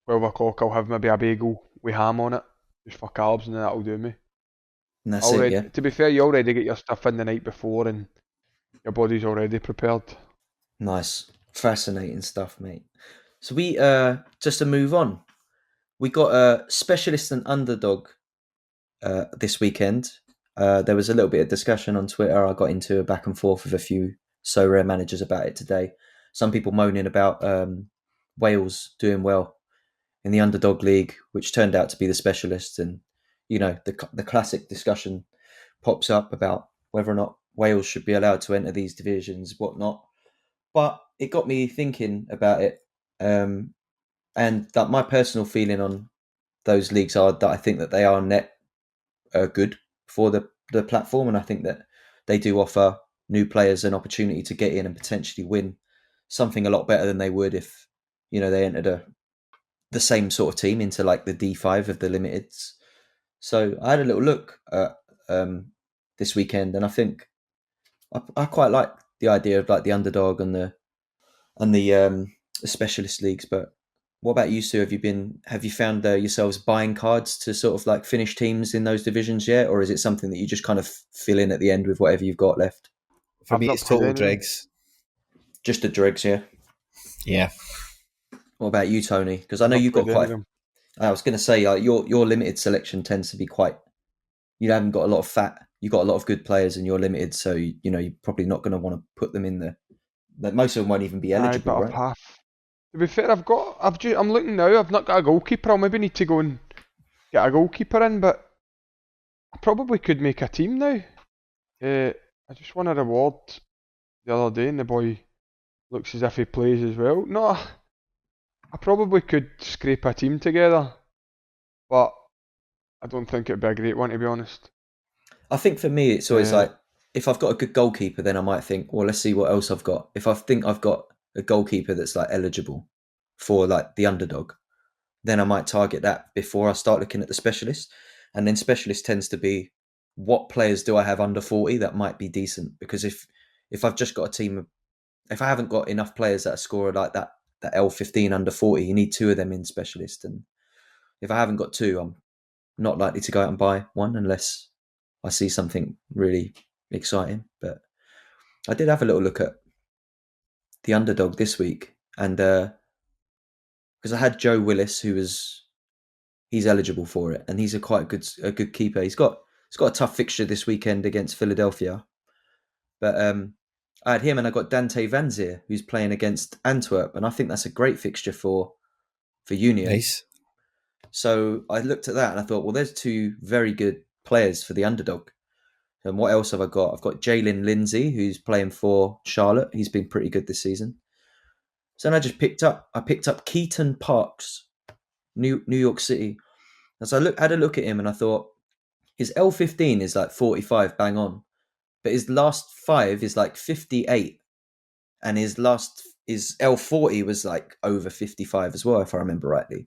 12 o'clock I'll have maybe a bagel with ham on it, just for carbs, and then that'll do me. And that's it, yeah. To be fair, you already get your stuff in the night before and your body's already prepared. Nice. Fascinating stuff, mate. So we, just to move on, we got a specialist and underdog this weekend. There was a little bit of discussion on Twitter. I got into a back and forth with a few Sorare managers about it today. Some people moaning about Wales doing well in the underdog league, which turned out to be the specialist. And, you know, the classic discussion pops up about whether or not Wales should be allowed to enter these divisions, whatnot. But it got me thinking about it. And that my personal feeling on those leagues are that I think that they are net good for the the platform, and I think that they do offer new players an opportunity to get in and potentially win something a lot better than they would if they entered the same sort of team into like the D5 of the limiteds. So I had a little look at this weekend, and I think I quite like the idea of like the underdog and the specialist leagues. But what about you, Sue? Have you found yourselves buying cards to sort of like finish teams in those divisions yet, or is it something that you just kind of fill in at the end with whatever you've got left? For I've me, not it's played total any. dregs. Just the dregs, yeah. Yeah. What about you, Tony? Because I I've know not you've got played any quite. of them. I was going to say your limited selection tends to be quite. You haven't got a lot of fat. You've got a lot of good players, and you're limited, so you're probably not going to want to put them in there. That most of them won't even be Aye, eligible, but I've right? half. To be fair, I'm looking now. I've not got a goalkeeper. I'll maybe need to go and get a goalkeeper in, but I probably could make a team now. I just won a reward the other day, and the boy looks as if he plays as well. No, I probably could scrape a team together, but I don't think it'd be a great one, to be honest. I think for me, it's always Uh, like if I've got a good goalkeeper, then I might think, well, let's see what else I've got. If I think I've got a goalkeeper that's like eligible for like the underdog, then I might target that before I start looking at the specialist. And then specialist tends to be what players do I have under 40 that might be decent? Because if I've just got a team, if I haven't got enough players that score like that L15 under 40, you need two of them in specialist. And if I haven't got two, I'm not likely to go out and buy one unless I see something really exciting. But I did have a little look at the underdog this week, and because I had Joe Willis, he's eligible for it, and he's a good keeper. He's got a tough fixture this weekend against Philadelphia, but I had him, and I got Dante Vanzier, who's playing against Antwerp, and I think that's a great fixture for Union. Nice. So I looked at that and I thought, well, there's two very good players for the underdog. And what else have I got? I've got Jalen Lindsay, who's playing for Charlotte. He's been pretty good this season. So then I picked up Keaton Parks, New York City. And so had a look at him and I thought his L15 is like 45 bang on, but his last five is like 58, and his L40 was like over 55 as well, if I remember rightly.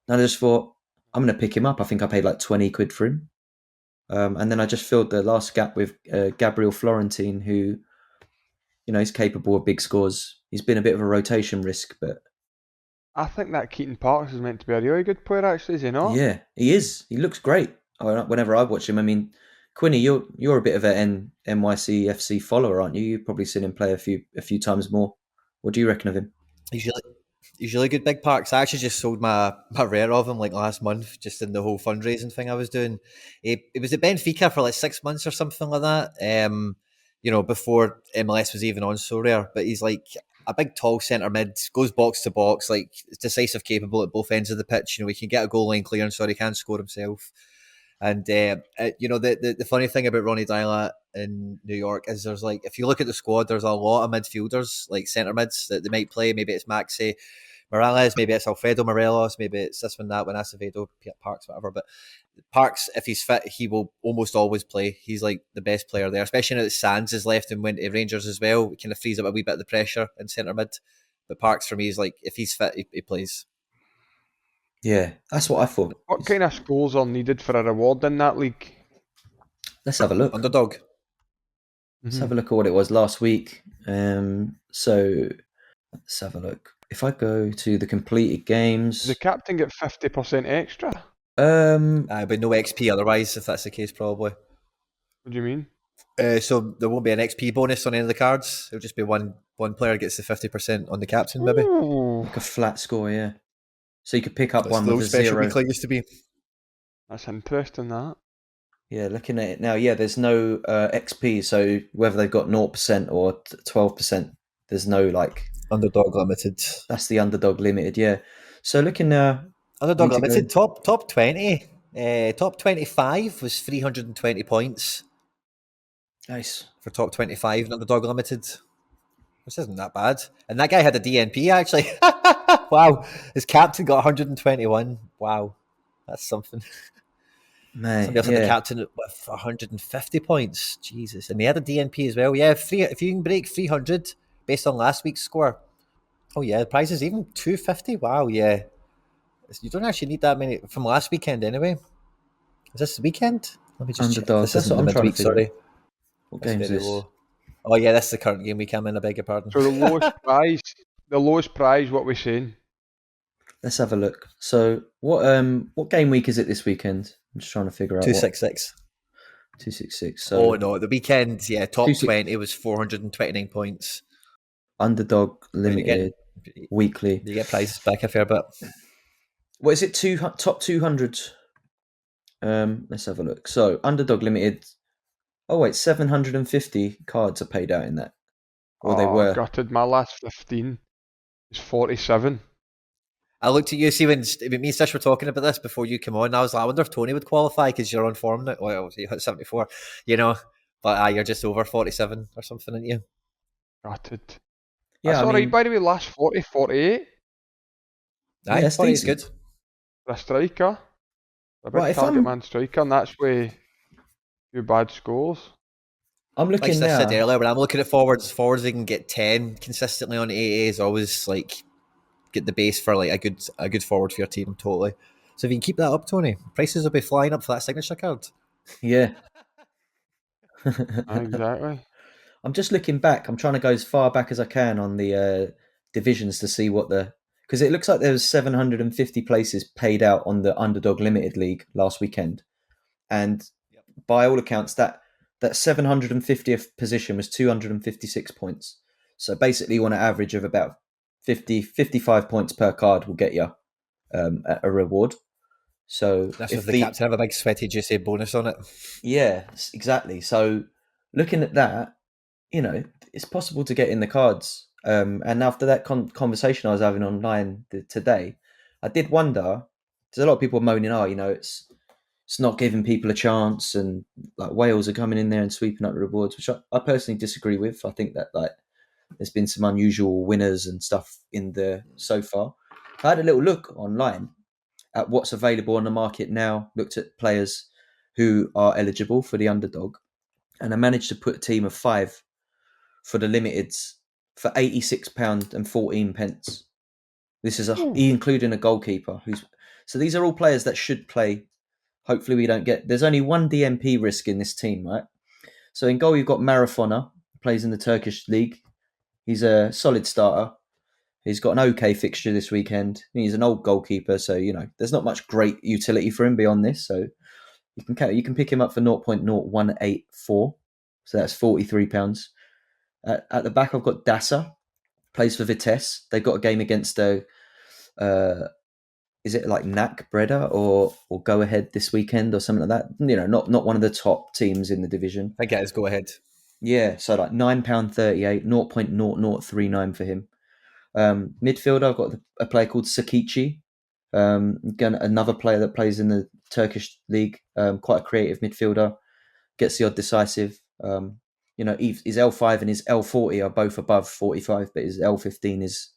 And I just thought I'm going to pick him up. I think I paid like 20 quid for him. And then I just filled the last gap with Gabriel Florentine, who, he's capable of big scores. He's been a bit of a rotation risk, but I think that Keaton Parks is meant to be a really good player, actually, is he not? yeah, he is. He looks great. Whenever I watch him, I mean, Quinny, you're a bit of an NYCFC follower, aren't you? You've probably seen him play a few times more. What do you reckon of him? He's really good, Big Parks. I actually just sold my rare of him like last month, just in the whole fundraising thing I was doing. It was at Benfica for like 6 months or something like that. Before MLS was even on Sorare. But he's like a big, tall centre mid, goes box to box, like decisive, capable at both ends of the pitch. He can get a goal line clearance, or he can score himself. And the funny thing about Ronnie Dylat in New York is there's like, if you look at the squad, there's a lot of midfielders, like centre mids that they might play. Maybe it's Maxi Morales, maybe it's Alfredo Morelos, maybe it's this one, that one, Acevedo, Parks, whatever. But Parks, if he's fit, he will almost always play. He's like the best player there, especially now that Sands is left and went to Rangers as well. It kind of frees up a wee bit of the pressure in centre mid. But Parks for me is like, if he's fit, he plays. Yeah, that's what I thought. What kind of scores are needed for a reward in that league? Let's have a look. Underdog. Let's have a look at what it was last week. So let's have a look. If I go to the completed games, Does the captain get 50% extra? But no XP otherwise, if that's the case, probably. What do you mean? So there won't be an XP bonus on any of the cards. It'll just be one player gets the 50% on the captain, maybe. Ooh, like a flat score, yeah. So you could pick up That's one the with old a special zero. weekly used to be. that's interesting, that. Yeah, looking at it now, yeah, there's no XP. So whether they've got 0% or 12%, there's no like Underdog Limited. That's the underdog limited, yeah. So looking Underdog Limited, top 20. Top 25 was 320 points nice. for top 25 in Underdog Limited. Which isn't that bad. And that guy had a DNP, actually. Wow. His captain got 121. Wow. That's something. Mate, Somebody else had the yeah. captain with 150 points. Jesus. And they had a DNP as well. Yeah, if you can break 300 based on last week's score. Oh, yeah, the prize is even 250. Wow, yeah. You don't actually need that many from last weekend anyway. Is this the weekend? Let me just check. Underdog. This That's isn't what the I'm trying to midweek, figure out. sorry. What That's game's very this? low. Oh, yeah, that's the current game week I'm in. I beg your pardon. So the lowest prize, what we saying? Let's have a look. So what game week is it this weekend? I'm just trying to figure out what 266. 266. Oh, So no, the weekend, yeah, top 26 20 was 429 points. Underdog But you're Limited getting, weekly. you get prizes back a fair bit. What is it? Top 200. Let's have a look. So Underdog Limited. Oh wait, 750 cards are paid out in that, or they Oh, were. gutted. My last 15 is 47. I looked at you, see, when me and Stish were talking about this before you came on, I was like, I wonder if Tony would qualify because you're on form now. Well, you hit 74, you know, but you're just over 47 or something, aren't you? Gutted. Yeah, That's I alright, mean, by the way, last 40, 48 Aye, yeah, it's 40 is decent. good. for a striker. A big Right, if target man striker, and that's with a few bad scores. I'm Like looking Stish said now. earlier, when I'm looking at forwards, they can get 10 consistently on AA is always like get the base for like a good forward for your team, totally. So if you can keep that up, Tony, prices will be flying up for that signature card. Yeah. Exactly. I'm just looking back. I'm trying to go as far back as I can on the divisions to see what because it looks like there was 750 places paid out on the Underdog Limited League last weekend, and Yep. by all accounts, that 750th position was 256 points. So basically, you want an average of about 55 points per card will get you a reward. So That's if if the captain have a big sweaty juicy bonus on it. yeah, exactly. So looking at that, it's possible to get in the cards. And after that conversation I was having online today, I did wonder. There's a lot of people moaning, it's not giving people a chance, and like Wales are coming in there and sweeping up the rewards, which I personally disagree with. I think that like there's been some unusual winners and stuff in there so far. I had a little look online at what's available on the market now. Looked at players who are eligible for the underdog, and I managed to put a team of 5 for the limiteds for £86 and 14 pence. This is Ooh. including a goalkeeper so these are all players that should play. Hopefully we don't get. There's only one DMP risk in this team, right? So in goal you've got Marafona, plays in the Turkish league. He's a solid starter. He's got an okay fixture this weekend. He's an old goalkeeper, so there's not much great utility for him beyond this. So you can pick him up for 0.0184. So that's £43. At the back, I've got Dasa, plays for Vitesse. They've got a game against is it like NAC Breda or Go Ahead this weekend or something like that? Not one of the top teams in the division. I guess go ahead. Yeah, so like £9.38, 0.0039 for him. Midfielder, I've got a player called Sakichi. Again, another player that plays in the Turkish league. Quite a creative midfielder, gets the odd decisive. His L5 and his L40 are both above 45, but his L15 is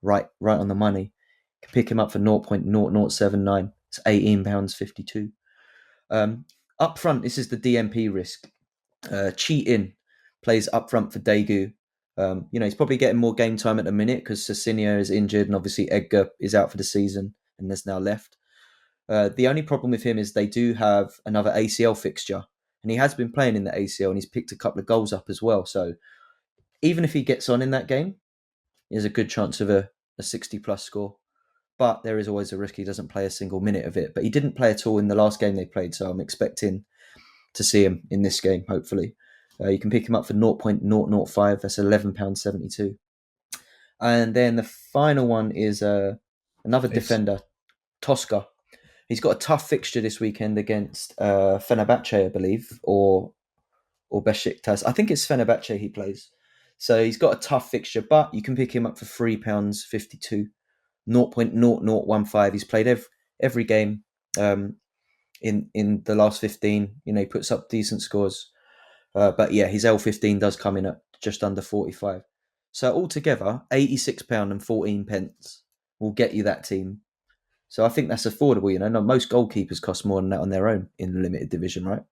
right on the money. You can pick him up for 0.0079. It's £18.52. Up front, this is the DMP risk. Cheating plays up front for Daegu. He's probably getting more game time at the minute because Cecinio is injured and obviously Edgar is out for the season and there's now left. The only problem with him is they do have another ACL fixture, and he has been playing in the ACL and he's picked a couple of goals up as well. So even if he gets on in that game, there's a good chance of a 60 plus score. But there is always a risk he doesn't play a single minute of it. But he didn't play at all in the last game they played, so I'm expecting to see him in this game, hopefully. You can pick him up for 0.005, that's £11.72. And then the final one is another defender, Tosca. He's got a tough fixture this weekend against Fenerbahce, I believe, or Besiktas. I think it's Fenerbahce he plays. So he's got a tough fixture, but you can pick him up for £3.52, 0.0015. He's played every game in the last 15. He puts up decent scores. But yeah, his L15 does come in at just under 45. So altogether, £86 and 14 pence will get you that team. So I think that's affordable. No, most goalkeepers cost more than that on their own in the limited division, right?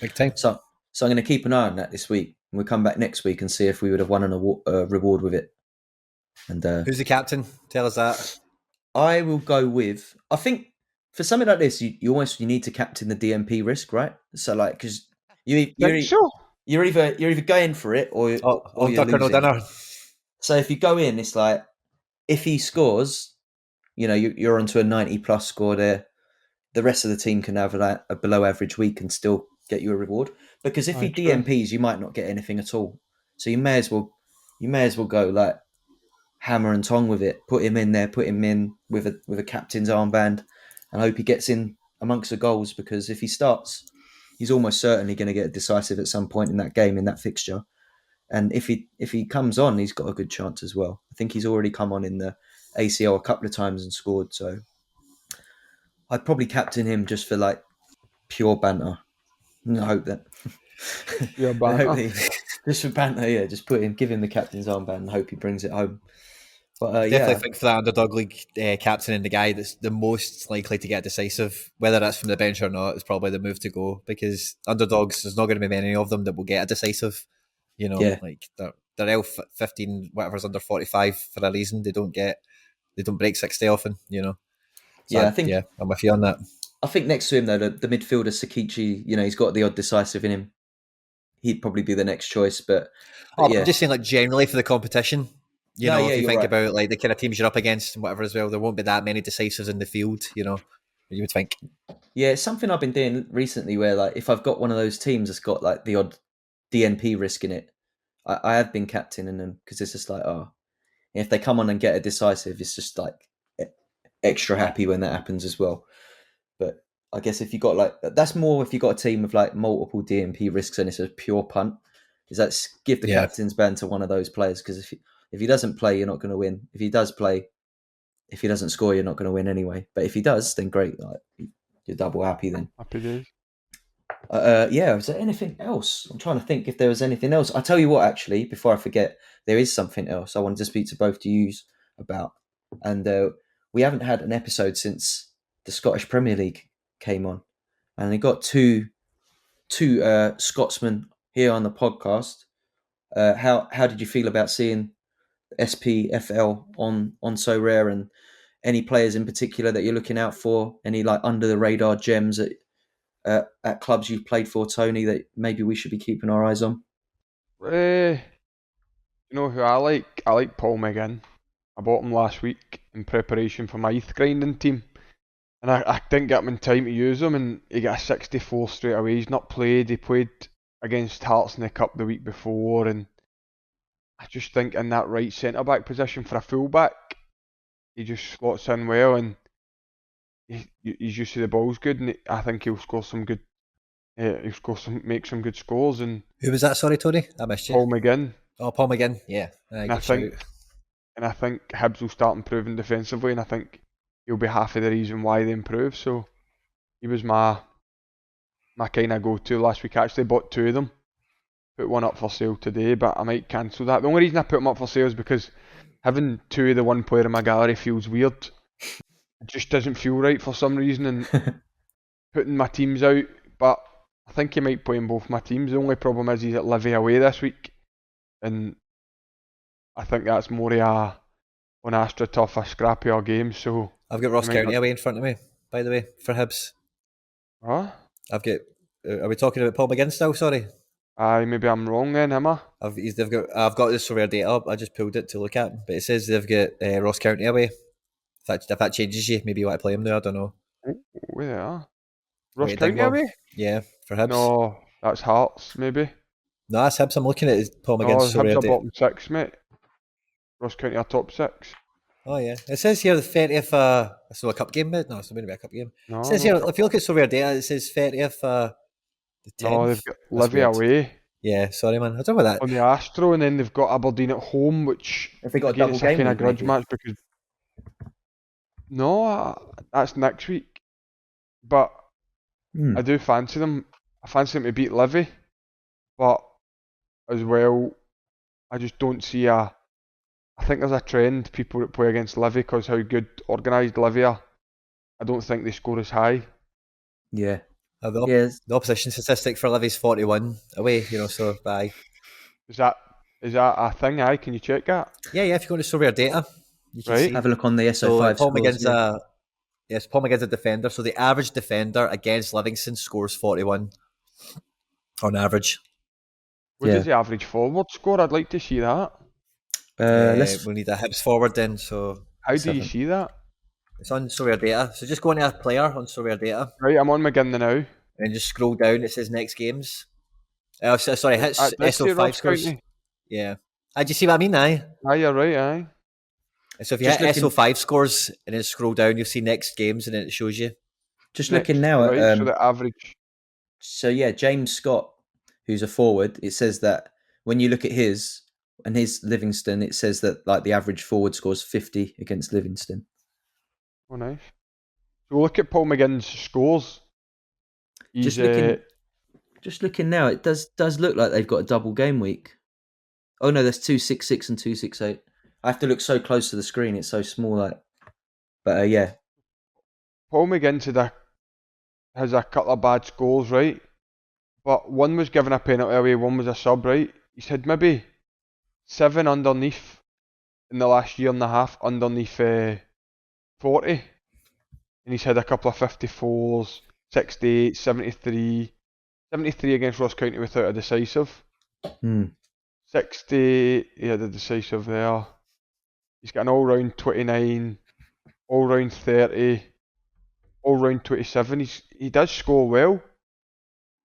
Big time. So I'm going to keep an eye on that this week, and we'll come back next week and see if we would have won an award, reward with it. And who's the captain? Tell us that. I will go with. I think for something like this, you need to captain the DMP risk, right? So like, because you're either going for it or you're duck or no losing. dinner. So if you go in, it's like if he scores, you're onto a 90+ score there. The rest of the team can have a below average week and still get you a reward. Because if he DMPs, you might not get anything at all. So you may as well go like hammer and tong with it. Put him in there. Put him in with a captain's armband, and hope he gets in amongst the goals. Because if he starts, he's almost certainly going to get decisive at some point in that game, in that fixture. And if he comes on, he's got a good chance as well. I think he's already come on in the ACL a couple of times and scored. So I'd probably captain him just for like pure banter. I hope that. Pure banter. Just for banter, yeah. Just give him the captain's armband and hope he brings it home. But definitely think for that underdog league captain and the guy that's the most likely to get decisive, whether that's from the bench or not, is probably the move to go, because underdogs, there's not going to be many of them that will get a decisive. Like they're L15, whatever's under 45 for a reason. They don't break 60 often. So I think I'm with you on that. I think next to him though, the midfielder Sakichi, he's got the odd decisive in him. He'd probably be the next choice, but yeah. I'm just saying, like, generally for the competition. If you think right. about like the kind of teams you're up against and whatever as well, there won't be that many decisives in the field. You would think. Yeah, it's something I've been doing recently where, like, if I've got one of those teams that's got like the odd DNP risk in it, I have been captaining them because it's just like, if they come on and get a decisive, it's just like extra happy when that happens as well. But I guess if you got that's more if you got a team with like multiple DNP risks and it's a pure punt, is that give the captain's band to one of those players, because if he doesn't play, you're not going to win. If he does play, if he doesn't score, you're not going to win anyway. But if he does, then great. Like, you're double happy then. Happy days. Is there anything else? I'm trying to think if there was anything else. I'll tell you what, actually, before I forget, there is something else I wanted to speak to both of you about. And we haven't had an episode since the Scottish Premier League came on. And we got two Scotsmen here on the podcast. How did you feel about seeing SPFL on Sorare, and any players in particular that you're looking out for? Any like under the radar gems at clubs you've played for, Tony, that maybe we should be keeping our eyes on? You know who I like? I like Paul McGinn. I bought him last week in preparation for my ETH grinding team, and I didn't get him in time to use him, and he got a 64 straight away. He's not played. He played against Hearts in the Cup the week before, and I just think in that right centre back position for a full back, he just slots in well, and he's used to the balls good, and I think he'll score some good. Make some good scores. And who was that? Sorry, Tony, I missed you. Paul McGinn. Oh, Paul McGinn. Yeah, I think Hibs will start improving defensively, and I think he'll be half of the reason why they improve. So he was my kind of go-to last week. I actually bought two of them. Put one up for sale today, but I might cancel that. The only reason I put them up for sale is because having two of the one player in my gallery feels weird. It just doesn't feel right for some reason, and putting my teams out. But I think he might play in both my teams. The only problem is he's at Livy away this week, and I think that's more on AstroTurf, a scrappier game. So I've got Ross County away in front of me, by the way, for Hibs. Huh? I've got. Are we talking about Paul McGinn still? Sorry. Maybe I'm wrong then, am I? I've got the Sorare data up. I just pulled it to look at, but it says they've got Ross County away. If that changes you, maybe you want to play him there. I don't know. Where? Ross County away? Yeah, for Hibs. No, that's Hearts, maybe. No, that's Hibs. I'm looking at Paul McGinn's Hibs are bottom 6, mate. Ross County are top 6. Oh yeah, it says here the 30th. So a cup game, mate. No, it's going to be a cup game. No, it says here, if you look at Sorare data, it says 30th. The 10th. No, they've got Livy away. Yeah, sorry, man. I don't know about that. On the Astro, and then they've got Aberdeen at home, which have they got a double game? Kind of grudge match because that's next week. But I do fancy them. I fancy them to beat Livy, but as well, I just don't see I think there's a trend, people that play against Livy, because how good organised Livy are. I don't think they score as high. Yeah. The opposition statistic for Livy's 41 away, so bye. Is that a thing? Aye, can you check that? Yeah, if you go to Sorare data, you can Right. see. Have a look on the SO5 Paul scores. McGinn's Paul McGinn's a defender. So the average defender against Livingston scores 41 on average. What does the average forward score? I'd like to see that. We'll need a Hibs forward then. So how do you see that? It's on Sorare data. So just go into a player on Sorare data. Right, I'm on McGinn now. And just scroll down. It says next games. Sorry, hits SO5 scores. County. Yeah. Do you see what I mean? Aye, you're right. Aye. So if you hit SO5 scores and then scroll down, you'll see next games and then it shows you. Just looking now at so the average. So yeah, James Scott, who's a forward, it says that when you look at his Livingston, it says that like the average forward scores 50 against Livingston. Oh, nice. So look at Paul McGinn's scores. He's, just looking now, it does look like they've got a double game week. Oh no, there's 266 and 268. I have to look so close to the screen; it's so small. But yeah. Paul McGinn has a couple of bad scores, right? But one was given a penalty away, one was a sub, right? He's had maybe 7 underneath in the last year and a half, underneath 40. And he's had a couple of 54s, 68, 73. 73 against Ross County without a decisive. 60, yeah, the decisive there. He's got an all-round 29, all-round 30, all-round 27. He does score well.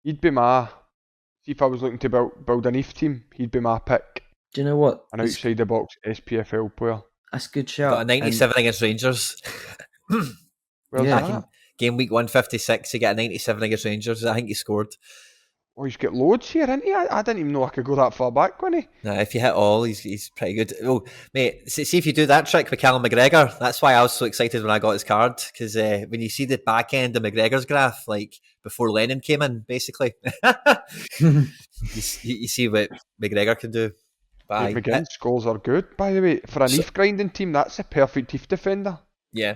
He'd be see if I was looking to build an ETH team, he'd be my pick. Do you know what? An outside the box SPFL player. That's a good shout. Got a 97 against Rangers. Game week 156, he got a 97 against Rangers. I think he scored. Oh, he's got loads here, hasn't he? I didn't even know I could go that far back, Quinny. Nah, if you hit all, he's pretty good. Oh, mate, see if you do that trick with Callum McGregor. That's why I was so excited when I got his card, because when you see the back end of McGregor's graph, like before Lennon came in, basically, you see what McGregor can do. McGinn's scores are good, by the way. For an ETH grinding team, that's a perfect ETH defender. Yeah.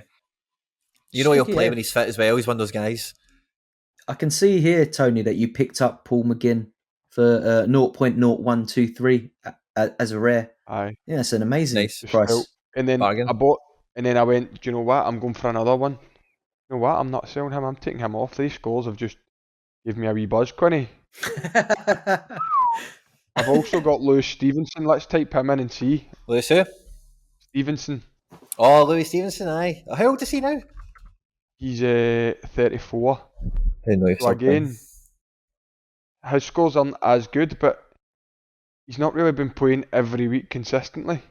He'll play when he's fit as well. He's one of those guys. I can see here, Tony, that you picked up Paul McGinn for 0.0123 as a rare. Aye. Yeah, it's an amazing price. And then bargain. I went, do you know what? I'm going for another one. You know what? I'm not selling him. I'm taking him off. These scores have just given me a wee buzz, Quinny. I've also got Lewis Stevenson. Let's type him in and see. Lewis who? Stevenson. Oh, Lewis Stevenson, aye. How old is he now? He's 34. So again, his scores aren't as good, but he's not really been playing every week consistently.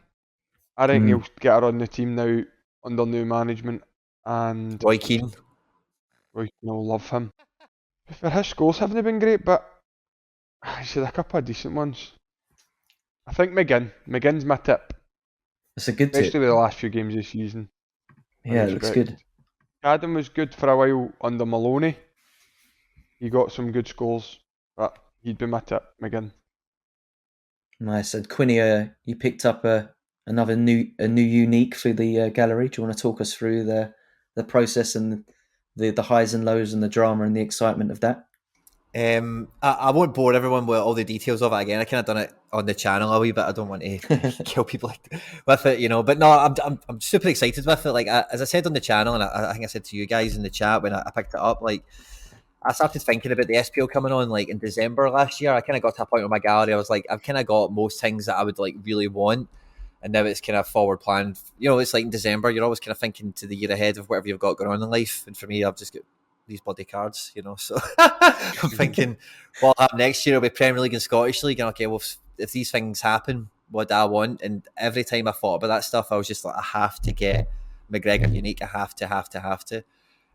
I think he'll get her on the team now under new management, and Roy Keane will love him. For his scores haven't been great, but he's had a couple of decent ones. I think McGinn's my tip. That's a good tip. Especially with the last few games this season. Yeah, it looks good. Adam was good for a while under Maloney. He got some good scores, but he'd be my tip, McGinn. Nice. And Quinny, you picked up another new unique for the gallery. Do you want to talk us through the process and the highs and lows and the drama and the excitement of that? I won't bore everyone with all the details of it again. I kind of done it on the channel a wee bit. I don't want to kill people with it, But no, I'm super excited with it. Like as I said on the channel, and I think I said to you guys in the chat when I picked it up, like I started thinking about the SPL coming on like in December last year. I kind of got to a point with my gallery. I was like, I've kind of got most things that I would like really want, and now it's kind of forward planned. It's like in December, you're always kind of thinking to the year ahead of whatever you've got going on in life. And for me, I've just got these bloody cards, So I'm thinking, what will happen next year will be Premier League and Scottish League. And okay, well, if these things happen, what do I want? And every time I thought about that stuff, I was just like, I have to get McGregor unique. I have to.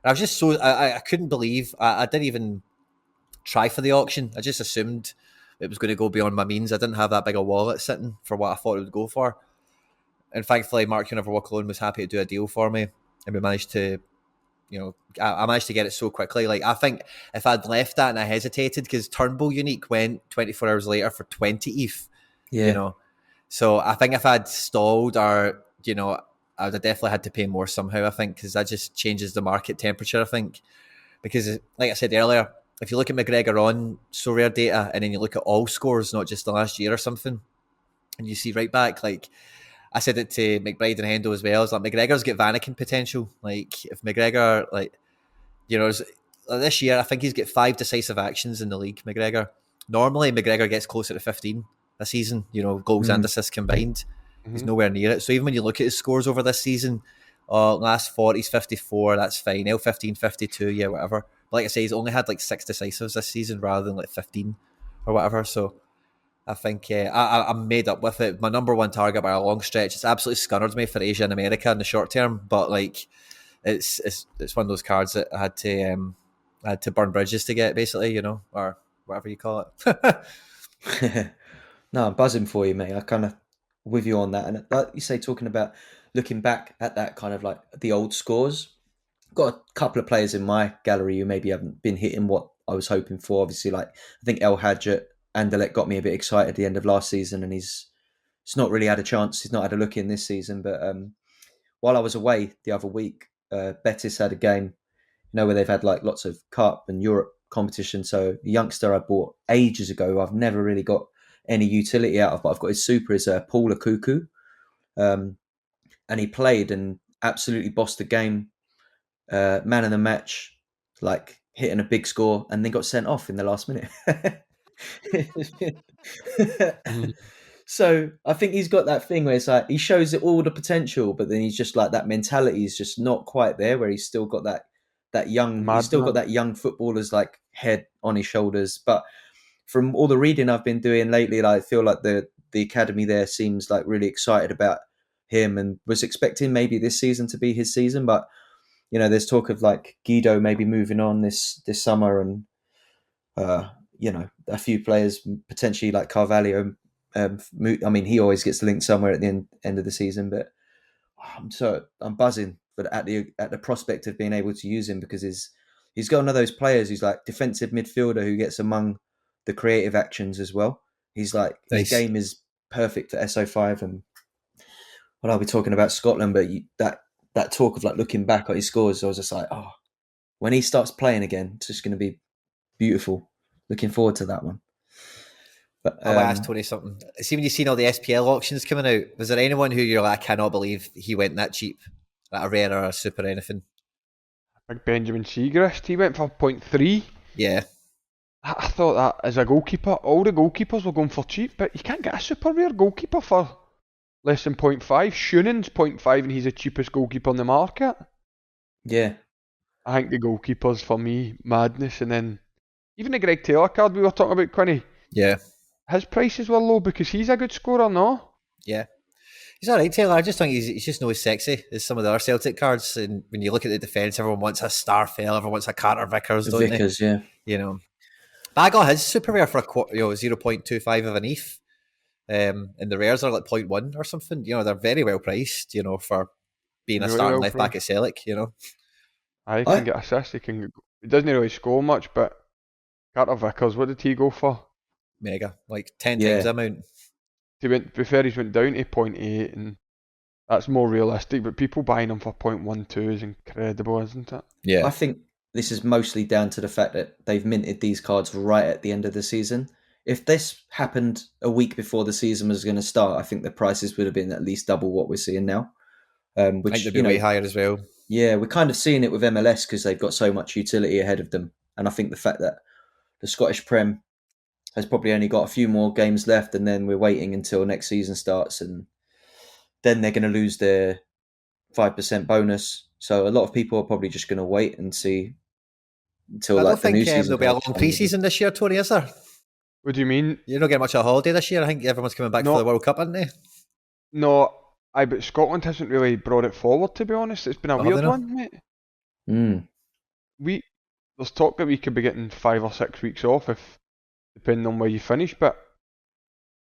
And I was just so I couldn't believe I didn't even try for the auction. I just assumed it was going to go beyond my means. I didn't have that big a wallet sitting for what I thought it would go for. And thankfully, Mark Who Never Walk Alone was happy to do a deal for me, and we managed to. I managed to get it so quickly. Like, I think if I'd left that and I hesitated, because Turnbull Unique went 24 hours later for 20 ETH, So I think if I'd stalled or, I would have definitely had to pay more somehow, I think, because that just changes the market temperature, I think. Because, like I said earlier, if you look at McGregor on Sorare data and then you look at all scores, not just the last year or something, and you see right back, like I said it to McBride and Hendo as well, it's like McGregor's got Vanaken potential. Like if McGregor, like, you know, this year I think he's got 5 decisive actions in the league, McGregor. Normally McGregor gets closer to 15 a season, you know, goals and assists combined. He's nowhere near it. So even when you look at his scores over this season, last 40s 54, that's fine. L15 52, yeah, whatever. But like I say, he's only had like 6 decisives this season rather than like 15 or whatever. So I think I'm made up with it. My number one target by a long stretch. It's absolutely scunnered me for Asia and America in the short term, but like it's one of those cards that I had to burn bridges to get, basically, you know, or whatever you call it. No, I'm buzzing for you, mate. I kind of with you on that, and like you say, talking about looking back at that kind of like the old scores. Got a couple of players in my gallery who maybe haven't been hitting what I was hoping for. Obviously, like I think El Hadj at Anderlecht got me a bit excited at the end of last season, and he's not really had a chance. He's not had a look in this season. But while I was away the other week, Betis had a game, where they've had like lots of cup and Europe competition. So a youngster I bought ages ago, I've never really got any utility out of, but I've got his super is Paula Cuckoo, and he played and absolutely bossed the game. Man of the match, like hitting a big score, and then got sent off in the last minute. So I think he's got that thing where it's like he shows it all the potential, but then he's just like that mentality is just not quite there. Where he's still got that young, he's still got that young footballer's like head on his shoulders. But from all the reading I've been doing lately, like, I feel like the academy there seems like really excited about him, and was expecting maybe this season to be his season, but there's talk of like Guido maybe moving on this summer, and a few players potentially like Carvalho. I mean, he always gets linked somewhere at the end of the season, but I'm buzzing, but at the prospect of being able to use him, because he's got one of those players who's like defensive midfielder who gets among the creative actions as well. He's like Nice. His game is perfect for SO5, and I'll be talking about Scotland, but that talk of like looking back at his scores, I was just like, oh, when he starts playing again, it's just going to be beautiful. Looking forward to that one. But I want to ask Tony something. See, when you've seen all the SPL auctions coming out, was there anyone who you're like, I cannot believe he went that cheap? Like a rare or a super or anything? Big Benjamin Seagrist, he went for 0.3. Yeah. I thought that as a goalkeeper, all the goalkeepers were going for cheap, but you can't get a super rare goalkeeper for less than 0.5. Shunan's 0.5 and he's the cheapest goalkeeper in the market. Yeah. I think the goalkeepers, for me, madness. And then even the Greg Taylor card we were talking about, Quinny. Yeah. His prices were low because he's a good scorer, no? Yeah. He's alright, Taylor. I just think he's just not as sexy as some of the other Celtic cards. And when you look at the defence, everyone wants a Starfell, everyone wants a Carter Vickers, don't Vickers, they? yeah. You know. But I got his super rare for 0.25 of an ETH. And the rares are like 0.1 or something. They're very well priced, for being a Really starting well left back at Celtic, I can get assists, he doesn't really score much, but Carter Vickers, what did he go for? Mega. Like 10 times the amount. He's went down to 0.8, and that's more realistic, but people buying them for 0.12 is incredible, isn't it? Yeah. I think this is mostly down to the fact that they've minted these cards right at the end of the season. If this happened a week before the season was going to start, I think the prices would have been at least double what we're seeing now. Which, I think they'd be way higher as well. Yeah, we're kind of seeing it with MLS because they've got so much utility ahead of them. And I think the fact that the Scottish Prem has probably only got a few more games left, and then we're waiting until next season starts, and then they're going to lose their 5% bonus. So a lot of people are probably just going to wait and see until I like don't the new think season. there'll be a long pre-season this year, Tony, is there? What do you mean? You're not getting much of a holiday this year. I think everyone's coming back for the World Cup, aren't they? No, but Scotland hasn't really brought it forward, to be honest. It's been a weird one, mate. There's talk that we could be getting 5 or 6 weeks off, if depending on where you finish, but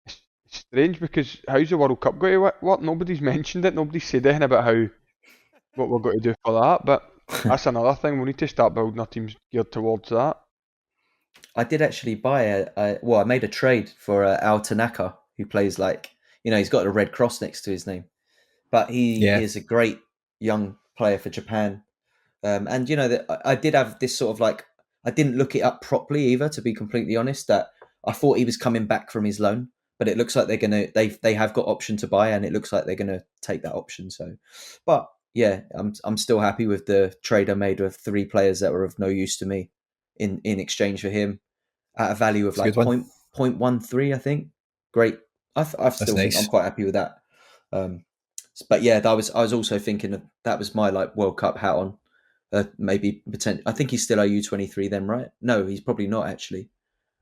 it's strange because how's the World Cup going to work? Nobody's mentioned it. Nobody's said anything about what we're going to do for that, but that's another thing. We need to start building our teams geared towards that. I did actually buy I made a trade for Al Tanaka, who plays like, he's got a red cross next to his name. but he Yeah. is a great young player for Japan. And you know that I did have this sort of like, I didn't look it up properly either, to be completely honest. That I thought he was coming back from his loan, but it looks like they have got option to buy, and it looks like they're gonna take that option. So, but yeah, I'm still happy with the trade I made with 3 players that were of no use to me in exchange for him at a value of It's a good like one. 0.13, I think. Great. I still think I'm nice. quite happy with that. But yeah, I was also thinking of, that was my like World Cup hat on. Maybe potential. I think he's still a U23 then, right? No, he's probably not actually.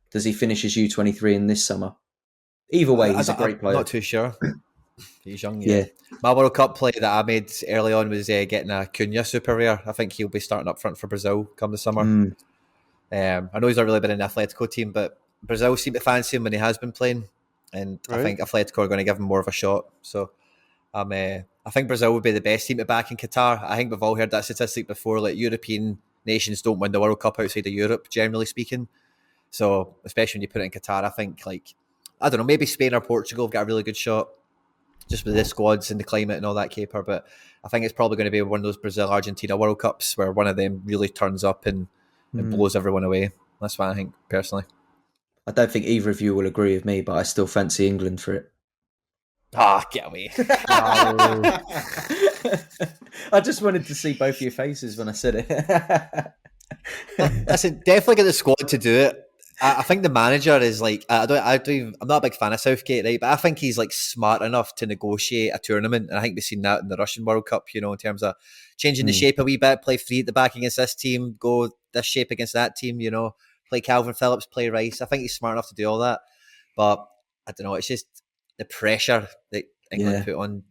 Does he finish his U23 in this summer? Either way, he's a I'm great player. not too sure. He's young, yeah. Yeah. My World Cup play that I made early on was getting a Cunha super rare. I think he'll be starting up front for Brazil come the summer. Mm, I know he's not really been in the Atletico team, but Brazil seem to fancy him when he has been playing, and I Right. think Atletico are going to give him more of a shot. So I think Brazil would be the best team to back in Qatar. I think we've all heard that statistic before. Like European nations don't win the World Cup outside of Europe, generally speaking. So especially when you put it in Qatar, I think I don't know, maybe Spain or Portugal have got a really good shot just with the squads and the climate and all that caper. But I think it's probably going to be one of those Brazil Argentina World Cups where one of them really turns up and blows everyone away. That's what I think personally. I don't think either of you will agree with me, but I still fancy England for it. Get away. I just wanted to see both your faces when I said it. Listen, definitely get the squad to do it. I think the manager is like, I'm not a big fan of Southgate, right? But I think he's like smart enough to negotiate a tournament. And I think we've seen that in the Russian World Cup, you know, in terms of changing the shape a wee bit, play free at the back against this team, go this shape against that team, you know, play Calvin Phillips, play Rice. I think he's smart enough to do all that. But I don't know, it's just the pressure that England put on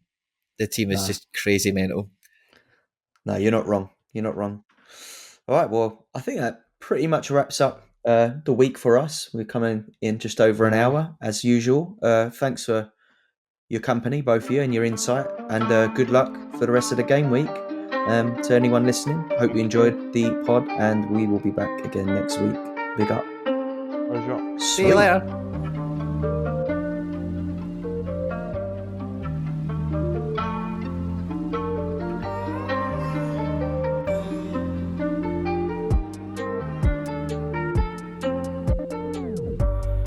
the team is just crazy mental. No, you're not wrong. You're not wrong. All right, well, I think that pretty much wraps up the week for us. We're coming in just over an hour, as usual. Thanks for your company, both of you, and your insight, and good luck for the rest of the game week. To anyone listening, hope you enjoyed the pod, and we will be back again next week. Big up. Pleasure. See you later.